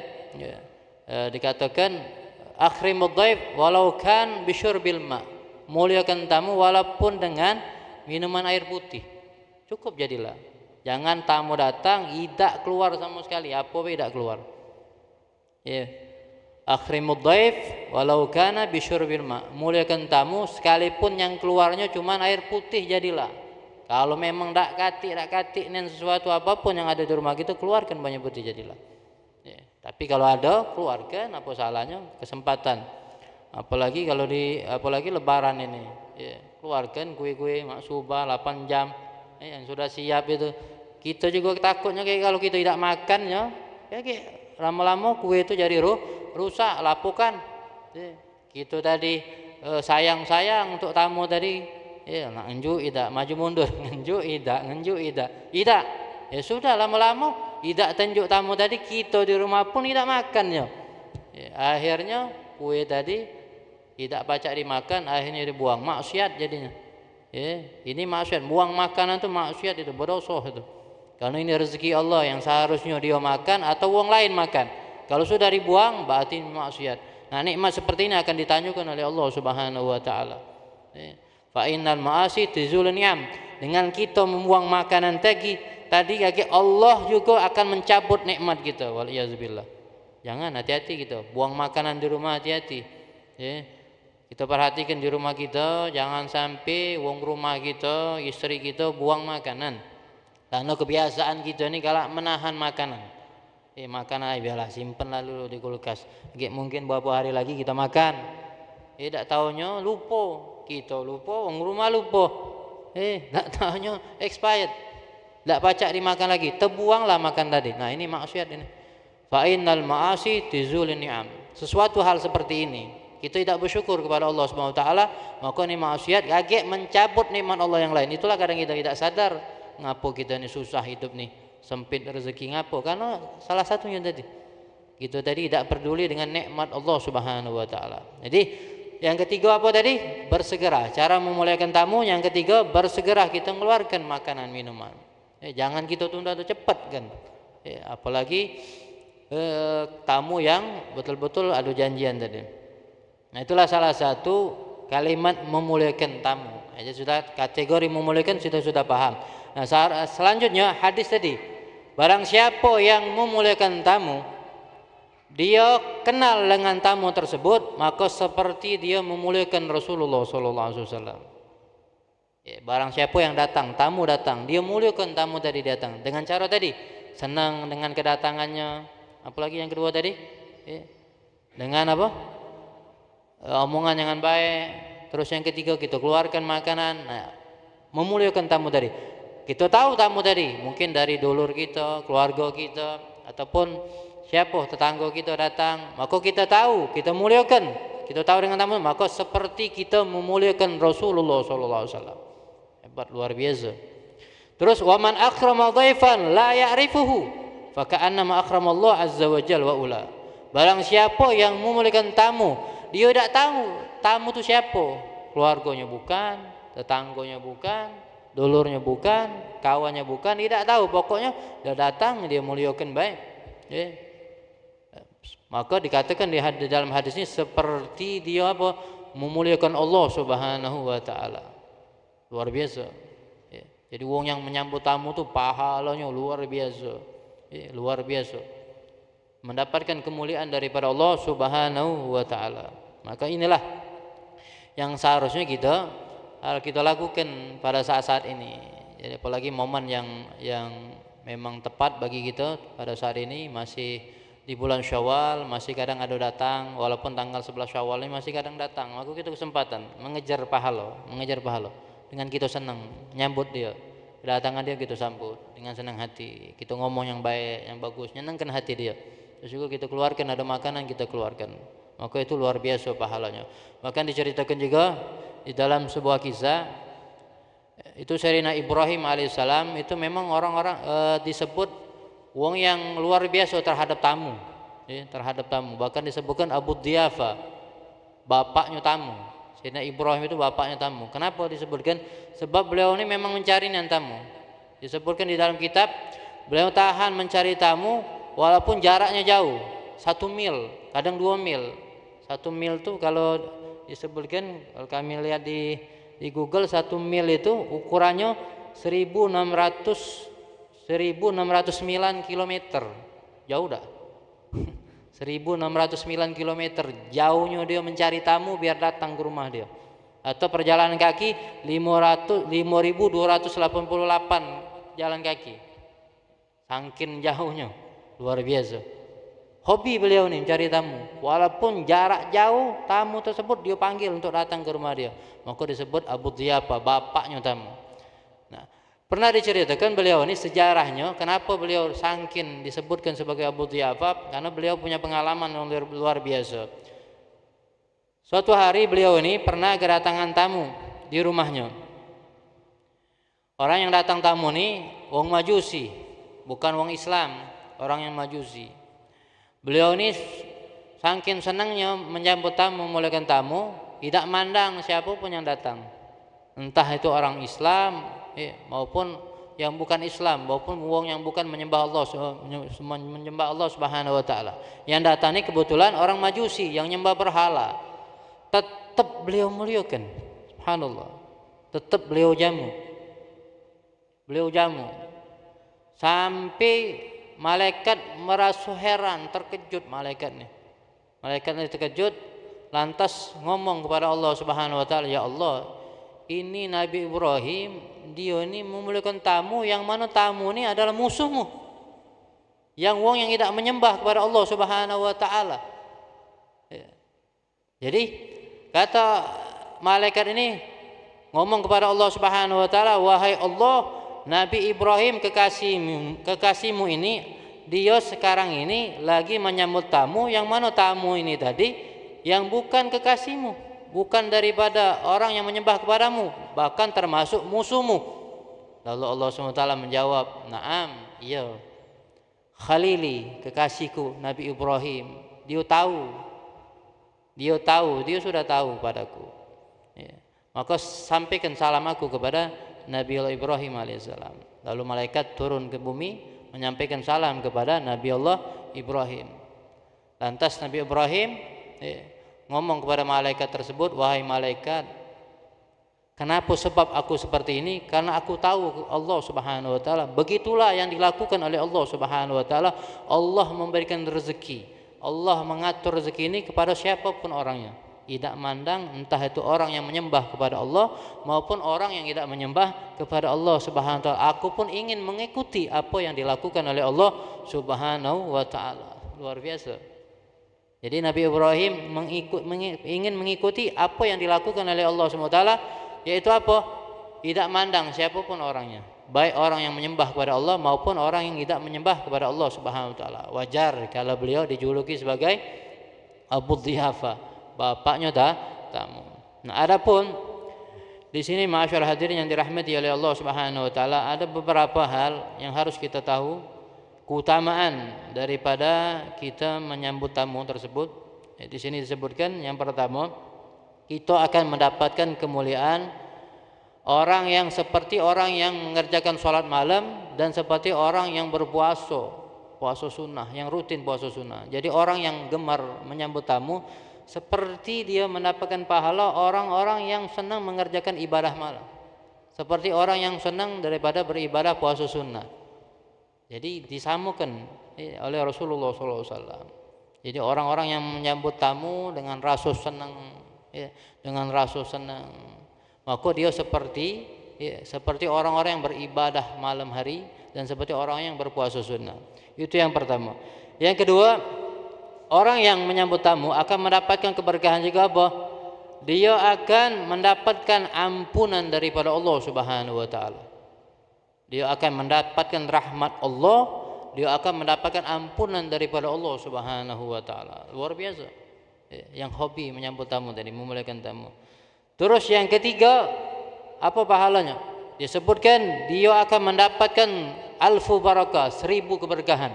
akhrimud dhaif walau kan bisyurbil ma. Muliakan tamu walaupun dengan minuman air putih. Cukup jadilah. Jangan tamu datang tidak keluar sama sekali, apa tidak keluar. Ya. Akhrimud dhaif walau kana bisyurbil ma. Muliakan tamu sekalipun yang keluarnya cuma air putih jadilah. Kalau memang tak katik dan sesuatu apapun yang ada di rumah kita, keluarkan banyak putih jadilah. Ya. Tapi kalau ada, keluarkan, apa salahnya? Kesempatan. Apalagi apalagi lebaran ini. Ya. Keluarkan kue-kue maksubah 8 jam yang sudah siap itu. Kita juga takutnya kayak kalau kita tidak makan ya kayak lama-lama kue itu jadi rusak, lapukan. Ya. Kita tadi sayang untuk tamu tadi. Ya, nak ngenjuk tidak, maju mundur, ngenjuk tidak. Ya sudah lama-lama tidak tunjuk tamu tadi, kita di rumah pun tidak makannya. Akhirnya kue tadi tidak pacak dimakan, akhirnya dibuang, maksiat jadinya. Ini maksiat, buang makanan itu maksiat, itu berdosa itu. Karena ini rezeki Allah yang seharusnya dia makan atau orang lain makan. Kalau sudah dibuang berarti maksiat. Nah, nikmat seperti ini akan ditanyakan oleh Allah Subhanahu wa taala. Fa innal ma'asi tizulun ni'am. Dengan kita membuang makanan tadi Allah juga akan mencabut nikmat kita. Waliyazubillah. Jangan, hati-hati kita. Buang makanan di rumah, hati-hati. Kita perhatikan di rumah kita, jangan sampai wong rumah kita, istri kita buang makanan. Karena kebiasaan kita ini kalau menahan makanan. Makanan biarlah simpen lalu di kulkas. Mungkin beberapa hari lagi kita makan. Tak tahunya lupa. Kita lupa, wong rumah lupa. Tak tahunya expired. Tak pacak dimakan lagi. Terbuanglah makan tadi. Nah, ini maksiat ini. Fa innal ma'asi tizulun ni'am. Sesuatu hal seperti ini kita tidak bersyukur kepada Allah Subhanahu wa taala, maka ini maksiat agak mencabut nikmat Allah yang lain. Itulah kadang kita tidak sadar ngapo kita ini susah hidup nih, sempit rezeki ngapo, karena salah satunya tadi kita tadi tidak peduli dengan nikmat Allah Subhanahu wa taala. Jadi yang ketiga apa tadi? Bersegera. Cara memuliakan tamu yang ketiga, bersegera kita mengeluarkan makanan minuman. Jangan kita tunda atau cepat kan. Apalagi tamu yang betul-betul ada janjian tadi. Nah, itulah salah satu kalimat memuliakan tamu. Jadi sudah kategori memuliakan sudah paham. Nah, selanjutnya hadis tadi, barang siapa yang memuliakan tamu, dia kenal dengan tamu tersebut, maka seperti dia memuliakan Rasulullah SAW. Barang siapa yang datang, tamu datang, dia muliakan tamu tadi datang dengan cara tadi, senang dengan kedatangannya. Apalagi yang kedua tadi, dengan apa? Omongan yang baik. Terus yang ketiga kita keluarkan makanan. Nah, memuliakan tamu tadi. Kita tahu tamu tadi mungkin dari dulur kita, keluarga kita, ataupun siapa tetangga kita datang, maka kita tahu, kita muliakan, kita tahu dengan tamu, maka seperti kita memuliakan Rasulullah SAW. Hebat, luar biasa. Terus waman akrama dhaifan la ya'rifuhu fa ka'annama akramallahu azza wa jalla wa ula. Barang siapa yang memuliakan tamu, dia tidak tahu tamu itu siapa, keluarganya bukan, tetangganya bukan, dulurnya bukan, kawannya bukan, tidak tahu, pokoknya dia datang dia muliakan baik. Maka dikatakan di dalam hadis ini seperti dia apa? Memuliakan Allah Subhanahu wa taala. Luar biasa. Jadi wong yang menyambut tamu itu pahalanya luar biasa. Luar biasa. Mendapatkan kemuliaan daripada Allah Subhanahu wa taala. Maka inilah yang seharusnya kita lakukan pada saat-saat ini. Jadi apalagi momen yang memang tepat bagi kita pada saat ini, masih di bulan Syawal, masih kadang ada datang, walaupun tanggal 11 Syawal ini masih kadang datang. Maka kita kesempatan mengejar pahala dengan kita senang nyambut dia. Kedatangan dia kita sambut dengan senang hati. Kita ngomong yang baik, yang bagus, nyenangkan hati dia. Terus juga kita keluarkan, ada makanan kita keluarkan. Maka itu luar biasa pahalanya. Bahkan diceritakan juga di dalam sebuah kisah, itu Sayyidina Ibrahim alaihissalam itu memang orang-orang disebut wong yang luar biasa terhadap tamu, terhadap tamu. Bahkan disebutkan Abu Diyafa, bapaknya tamu. Sayyidina Ibrahim itu bapaknya tamu. Kenapa disebutkan? Sebab beliau ini memang mencari tamu. Disebutkan di dalam kitab, beliau tahan mencari tamu walaupun jaraknya jauh, 1 mil, kadang 2 mil. 1 mil itu kalau disebutkan, kalau kami lihat di Google, 1 mil itu ukurannya 1609 km. Jauh dah. 1609 km jauhnya dia mencari tamu biar datang ke rumah dia. Atau perjalanan kaki 5288 jalan kaki. Saking jauhnya, luar biasa. Hobi beliau nih mencari tamu, walaupun jarak jauh, tamu tersebut dia panggil untuk datang ke rumah dia. Maka disebut Abu Diyafa, bapaknya tamu. Nah, pernah diceritakan beliau ini sejarahnya, kenapa beliau saking disebutkan sebagai Abu Diyafa, karena beliau punya pengalaman yang luar biasa. Suatu hari beliau ini pernah kedatangan tamu di rumahnya. Orang yang datang tamu ini wong Majusi, bukan wong Islam, orang yang Majusi. Beliau ini saking senangnya menyambut tamu, memuliakan tamu, tidak mandang siapapun yang datang, entah itu orang Islam maupun yang bukan Islam, maupun wong yang bukan menyembah Allah Subhanahu wa taala. Yang datang ini kebetulan orang Majusi yang nyembah berhala, tetap beliau muliakan. Subhanallah, tetap beliau jamu sampai malaikat merasa heran, terkejut malaikatnya terkejut, lantas ngomong kepada Allah Subhanahu wa taala, ya Allah, ini Nabi Ibrahim, dia ini memuliakan tamu, yang mana tamu ini adalah musuhmu, yang wong yang tidak menyembah kepada Allah Subhanahu wa taala. Jadi kata malaikat ini ngomong kepada Allah Subhanahu wa taala, wahai Allah, Nabi Ibrahim kekasihmu ini, dia sekarang ini lagi menyambut tamu, yang mana tamu ini tadi yang bukan kekasihmu, bukan daripada orang yang menyembah kepadamu, bahkan termasuk musuhmu. Lalu Allah SWT menjawab, naam, iya, Khalili, kekasihku Nabi Ibrahim, dia sudah tahu padaku. Ya. Maka sampaikan salam aku kepada Nabi Allah Ibrahim alaihissalam. Lalu malaikat turun ke bumi menyampaikan salam kepada Nabi Allah Ibrahim. Lantas Nabi Ibrahim ngomong kepada malaikat tersebut, wahai malaikat, kenapa sebab aku seperti ini? Karena aku tahu Allah Subhanahu wa taala, begitulah yang dilakukan oleh Allah Subhanahu wa taala. Allah memberikan rezeki, Allah mengatur rezeki ini kepada siapapun orangnya, tidak mandang entah itu orang yang menyembah kepada Allah maupun orang yang tidak menyembah kepada Allah Subhanahu wa taala. Aku pun ingin mengikuti apa yang dilakukan oleh Allah Subhanahu wa taala. Luar biasa. Jadi Nabi Ibrahim ingin mengikuti apa yang dilakukan oleh Allah Subhanahu wa taala, yaitu apa? Tidak mandang siapapun orangnya, baik orang yang menyembah kepada Allah maupun orang yang tidak menyembah kepada Allah Subhanahu wa taala. Wajar kalau beliau dijuluki sebagai Abu Dhihafa, bapaknya tamu. Nah, adapun di sini ma'asyiral hadirin yang dirahmati oleh Allah Subhanahu wa taala, ada beberapa hal yang harus kita tahu, keutamaan daripada kita menyambut tamu tersebut. Di sini disebutkan yang pertama, kita akan mendapatkan kemuliaan orang yang seperti orang yang mengerjakan sholat malam dan seperti orang yang puasa sunnah, yang rutin puasa sunnah. Jadi orang yang gemar menyambut tamu seperti dia mendapatkan pahala orang-orang yang senang mengerjakan ibadah malam, seperti orang yang senang daripada beribadah puasa sunnah. Jadi disamakan oleh Rasulullah SAW. Jadi orang-orang yang menyambut tamu dengan rasa senang, maka dia seperti orang-orang yang beribadah malam hari dan seperti orang yang berpuasa sunnah. Itu yang pertama. Yang kedua, orang yang menyambut tamu akan mendapatkan keberkahan juga apa? Dia akan mendapatkan ampunan daripada Allah Subhanahu wa taala. Dia akan mendapatkan rahmat Allah, dia akan mendapatkan ampunan daripada Allah Subhanahu wa taala. Luar biasa. Yang hobi menyambut tamu tadi, memuliakan tamu. Terus yang ketiga, apa pahalanya? Disebutkan dia akan mendapatkan alfu barakah, 1000 keberkahan.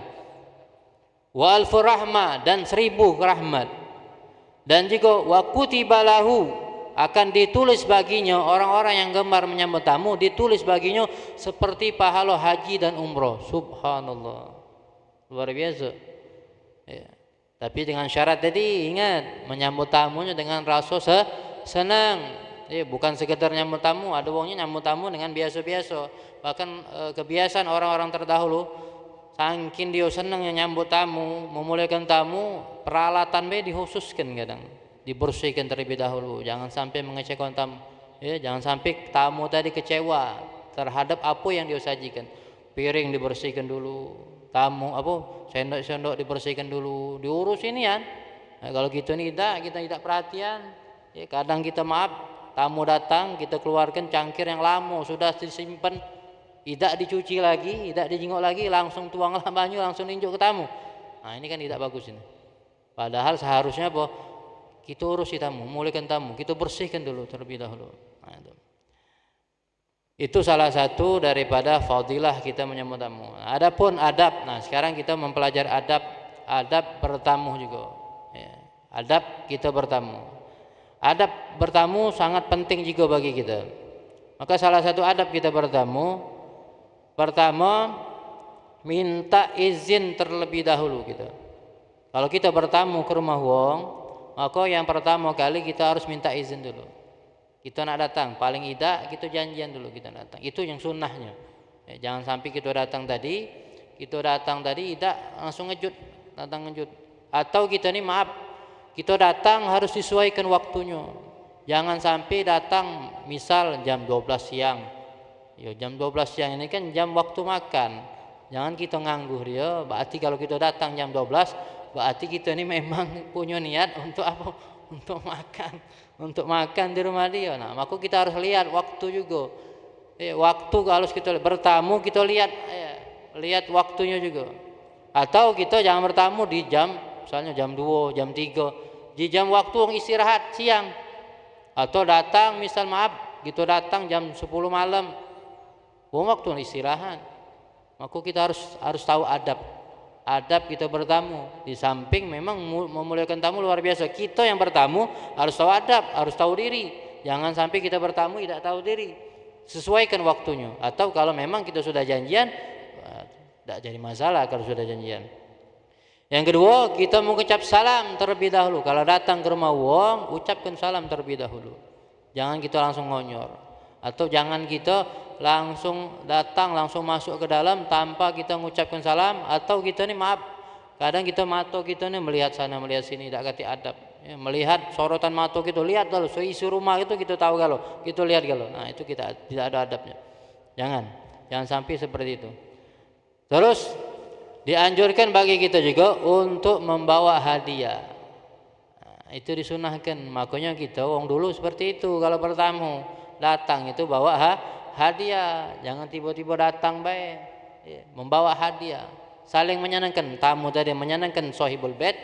Wa alfu rahmah, dan 1000 rahmat. Dan juga wa kutiba lahu, akan ditulis baginya, orang-orang yang gemar menyambut tamu ditulis baginya seperti pahala haji dan umrah. Subhanallah, luar biasa. Tapi dengan syarat tadi, ingat, menyambut tamunya dengan rasa senang. Bukan sekedar nyambut tamu, ada wongnya nyambut tamu dengan biasa-biasa. Bahkan kebiasaan orang-orang terdahulu, saking dia senangnya nyambut tamu, memuliakan tamu, peralatan dikhususkan kadang, dibersihkan terlebih dahulu. Jangan sampai mengecewakan tamu. Jangan sampai tamu tadi kecewa terhadap apa yang dia sajikan. Piring dibersihkan dulu, sendok-sendok dibersihkan dulu, diurus ini kan. Nah, kalau gitu kita tidak perhatian, kadang kita maaf, tamu datang kita keluarkan cangkir yang lama sudah disimpan, tidak dicuci lagi, tidak dijenguk lagi, langsung tuanglah banyu, langsung ninjuk ke tamu. Nah, ini kan tidak bagus ini. Padahal seharusnya apa? Kita urusi tamu, muliakan tamu, kita bersihkan dulu terlebih dahulu. Nah, itu. Itu salah satu daripada fadilah kita menyambut tamu. Adapun adab, nah sekarang kita mempelajari adab bertamu juga. Ya, adab kita bertamu. Adab bertamu sangat penting juga bagi kita. Maka salah satu adab kita bertamu, pertama minta izin terlebih dahulu kita. Kalau kita bertamu ke rumah wong, maka yang pertama kali kita harus minta izin dulu. Kita nak datang, paling tidak kita janjian dulu kita datang. Itu yang sunnahnya. Ya, jangan sampai kita datang tadi tidak langsung datang ngejut. Atau kita ini kita datang harus sesuaikan waktunya. Jangan sampai datang misal jam 12 siang. Ya, jam 12 siang ini kan jam waktu makan. Jangan kita nganggur dia. Berarti kalau kita datang jam 12, berarti kita ini memang punya niat untuk apa? Untuk makan di rumah dia. Nah, maka kita harus lihat waktu juga. Waktu kalau kita bertamu kita lihat waktunya juga. Atau kita jangan bertamu di jam misalnya jam 2, jam 3, di jam waktu istirahat siang. Atau datang misal kita datang jam 10 malam. Waktu istirahat. Maka kita harus tahu adab kita bertamu. Di samping memang memuliakan tamu luar biasa, kita yang bertamu harus tahu adab, harus tahu diri. Jangan sampai kita bertamu tidak tahu diri. Sesuaikan waktunya. Atau kalau memang kita sudah janjian, tidak jadi masalah kalau sudah janjian. Yang kedua, kita mengucap salam terlebih dahulu. Kalau datang ke rumah wong, ucapkan salam terlebih dahulu. Jangan kita langsung ngonyor. Atau jangan kita langsung datang langsung masuk ke dalam tanpa kita mengucapkan salam. Atau kita ini kadang kita mata kita ini melihat sana melihat sini, tidak kati adab ya, melihat sorotan mata kita, lihat kalau isi rumah itu kita tahu kalau kita lihat kalau, nah itu kita tidak ada adabnya. Jangan sampai seperti itu. Terus dianjurkan bagi kita juga untuk membawa hadiah. Nah, itu disunahkan. Makanya kita orang dulu seperti itu, kalau bertamu datang itu bawa hadiah. Jangan tiba-tiba datang baik. Ya, membawa hadiah. Saling menyenangkan, tamu tadi menyenangkan sahibul bait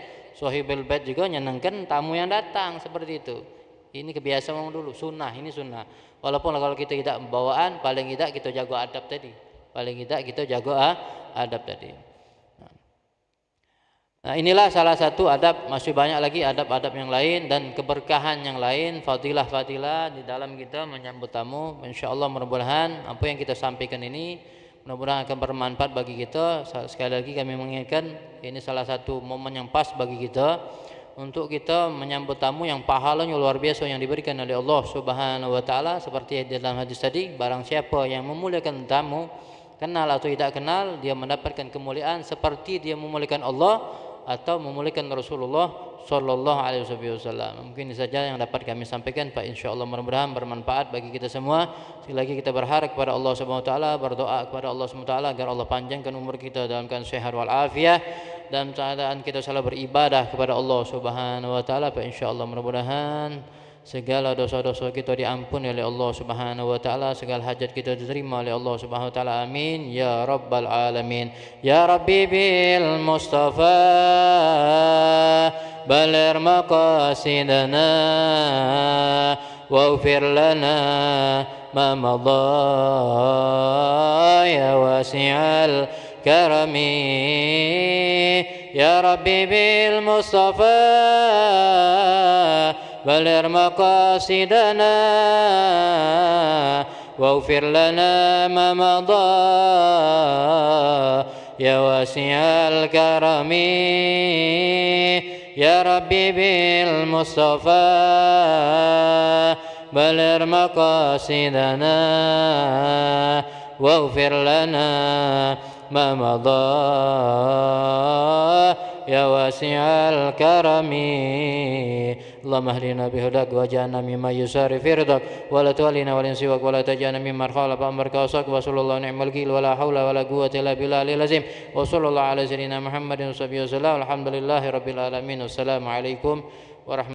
juga menyenangkan tamu yang datang, seperti itu. Ini kebiasaan orang dulu, sunnah, ini sunnah. Walaupun kalau kita tidak membawaan, paling tidak kita jaga adab tadi. Nah, inilah salah satu adab, masih banyak lagi adab-adab yang lain dan keberkahan yang lain, fadilah-fadilah di dalam kita menyambut tamu. Insyaallah mudah-mudahan apa yang kita sampaikan ini mudah-mudahan akan bermanfaat bagi kita. Sekali lagi kami mengingatkan, ini salah satu momen yang pas bagi kita untuk kita menyambut tamu yang pahalanya luar biasa yang diberikan oleh Allah Subhanahu wa taala, seperti dalam hadis tadi, barang siapa yang memuliakan tamu, kenal atau tidak kenal, dia mendapatkan kemuliaan seperti dia memuliakan Allah atau memuliakan Rasulullah sallallahu alaihi wasallam. Mungkin ini saja yang dapat kami sampaikan, Pak. Insyaallah mudah-mudahan bermanfaat bagi kita semua. Sekali lagi kita berharap kepada Allah Subhanahu wa taala, berdoa kepada Allah Subhanahu wa taala agar Allah panjangkan umur kita dalam keadaan sehat wal afiat dan keadaan kita selalu beribadah kepada Allah Subhanahu wa taala. Pak, insyaallah mudah-mudahan segala dosa-dosa kita diampuni oleh Allah Subhanahu wa taala, segala hajat kita diterima oleh Allah Subhanahu wa taala. Amin ya rabbal alamin. Ya Rabbi bil Mustafa baligh maqasidana waghfir lana ma madha ya wasi'al karami. Ya Rabbi bil Mustafa baligh maqasidana waghfir lana ma madha ya wasi'al karami. Ya Rabbi bil Mustafa baligh maqasidana waghfir lana ma madha ya wasi'al karami. Allahumma hdina bihudak wa ja'alna mimma yusari fi ridak wa la tu'alina wa la siwak wa la taj'alna mimma khalafa amraka wa wa sallallahu ni'mal wakil wa la haula wa la quwwata illa billahil azim wa sallallahu ala sayyidina Muhammadin wa sahbihi wasallam. Alhamdulillahi rabbil alamin. Wassalamu alaikum warahmatullahi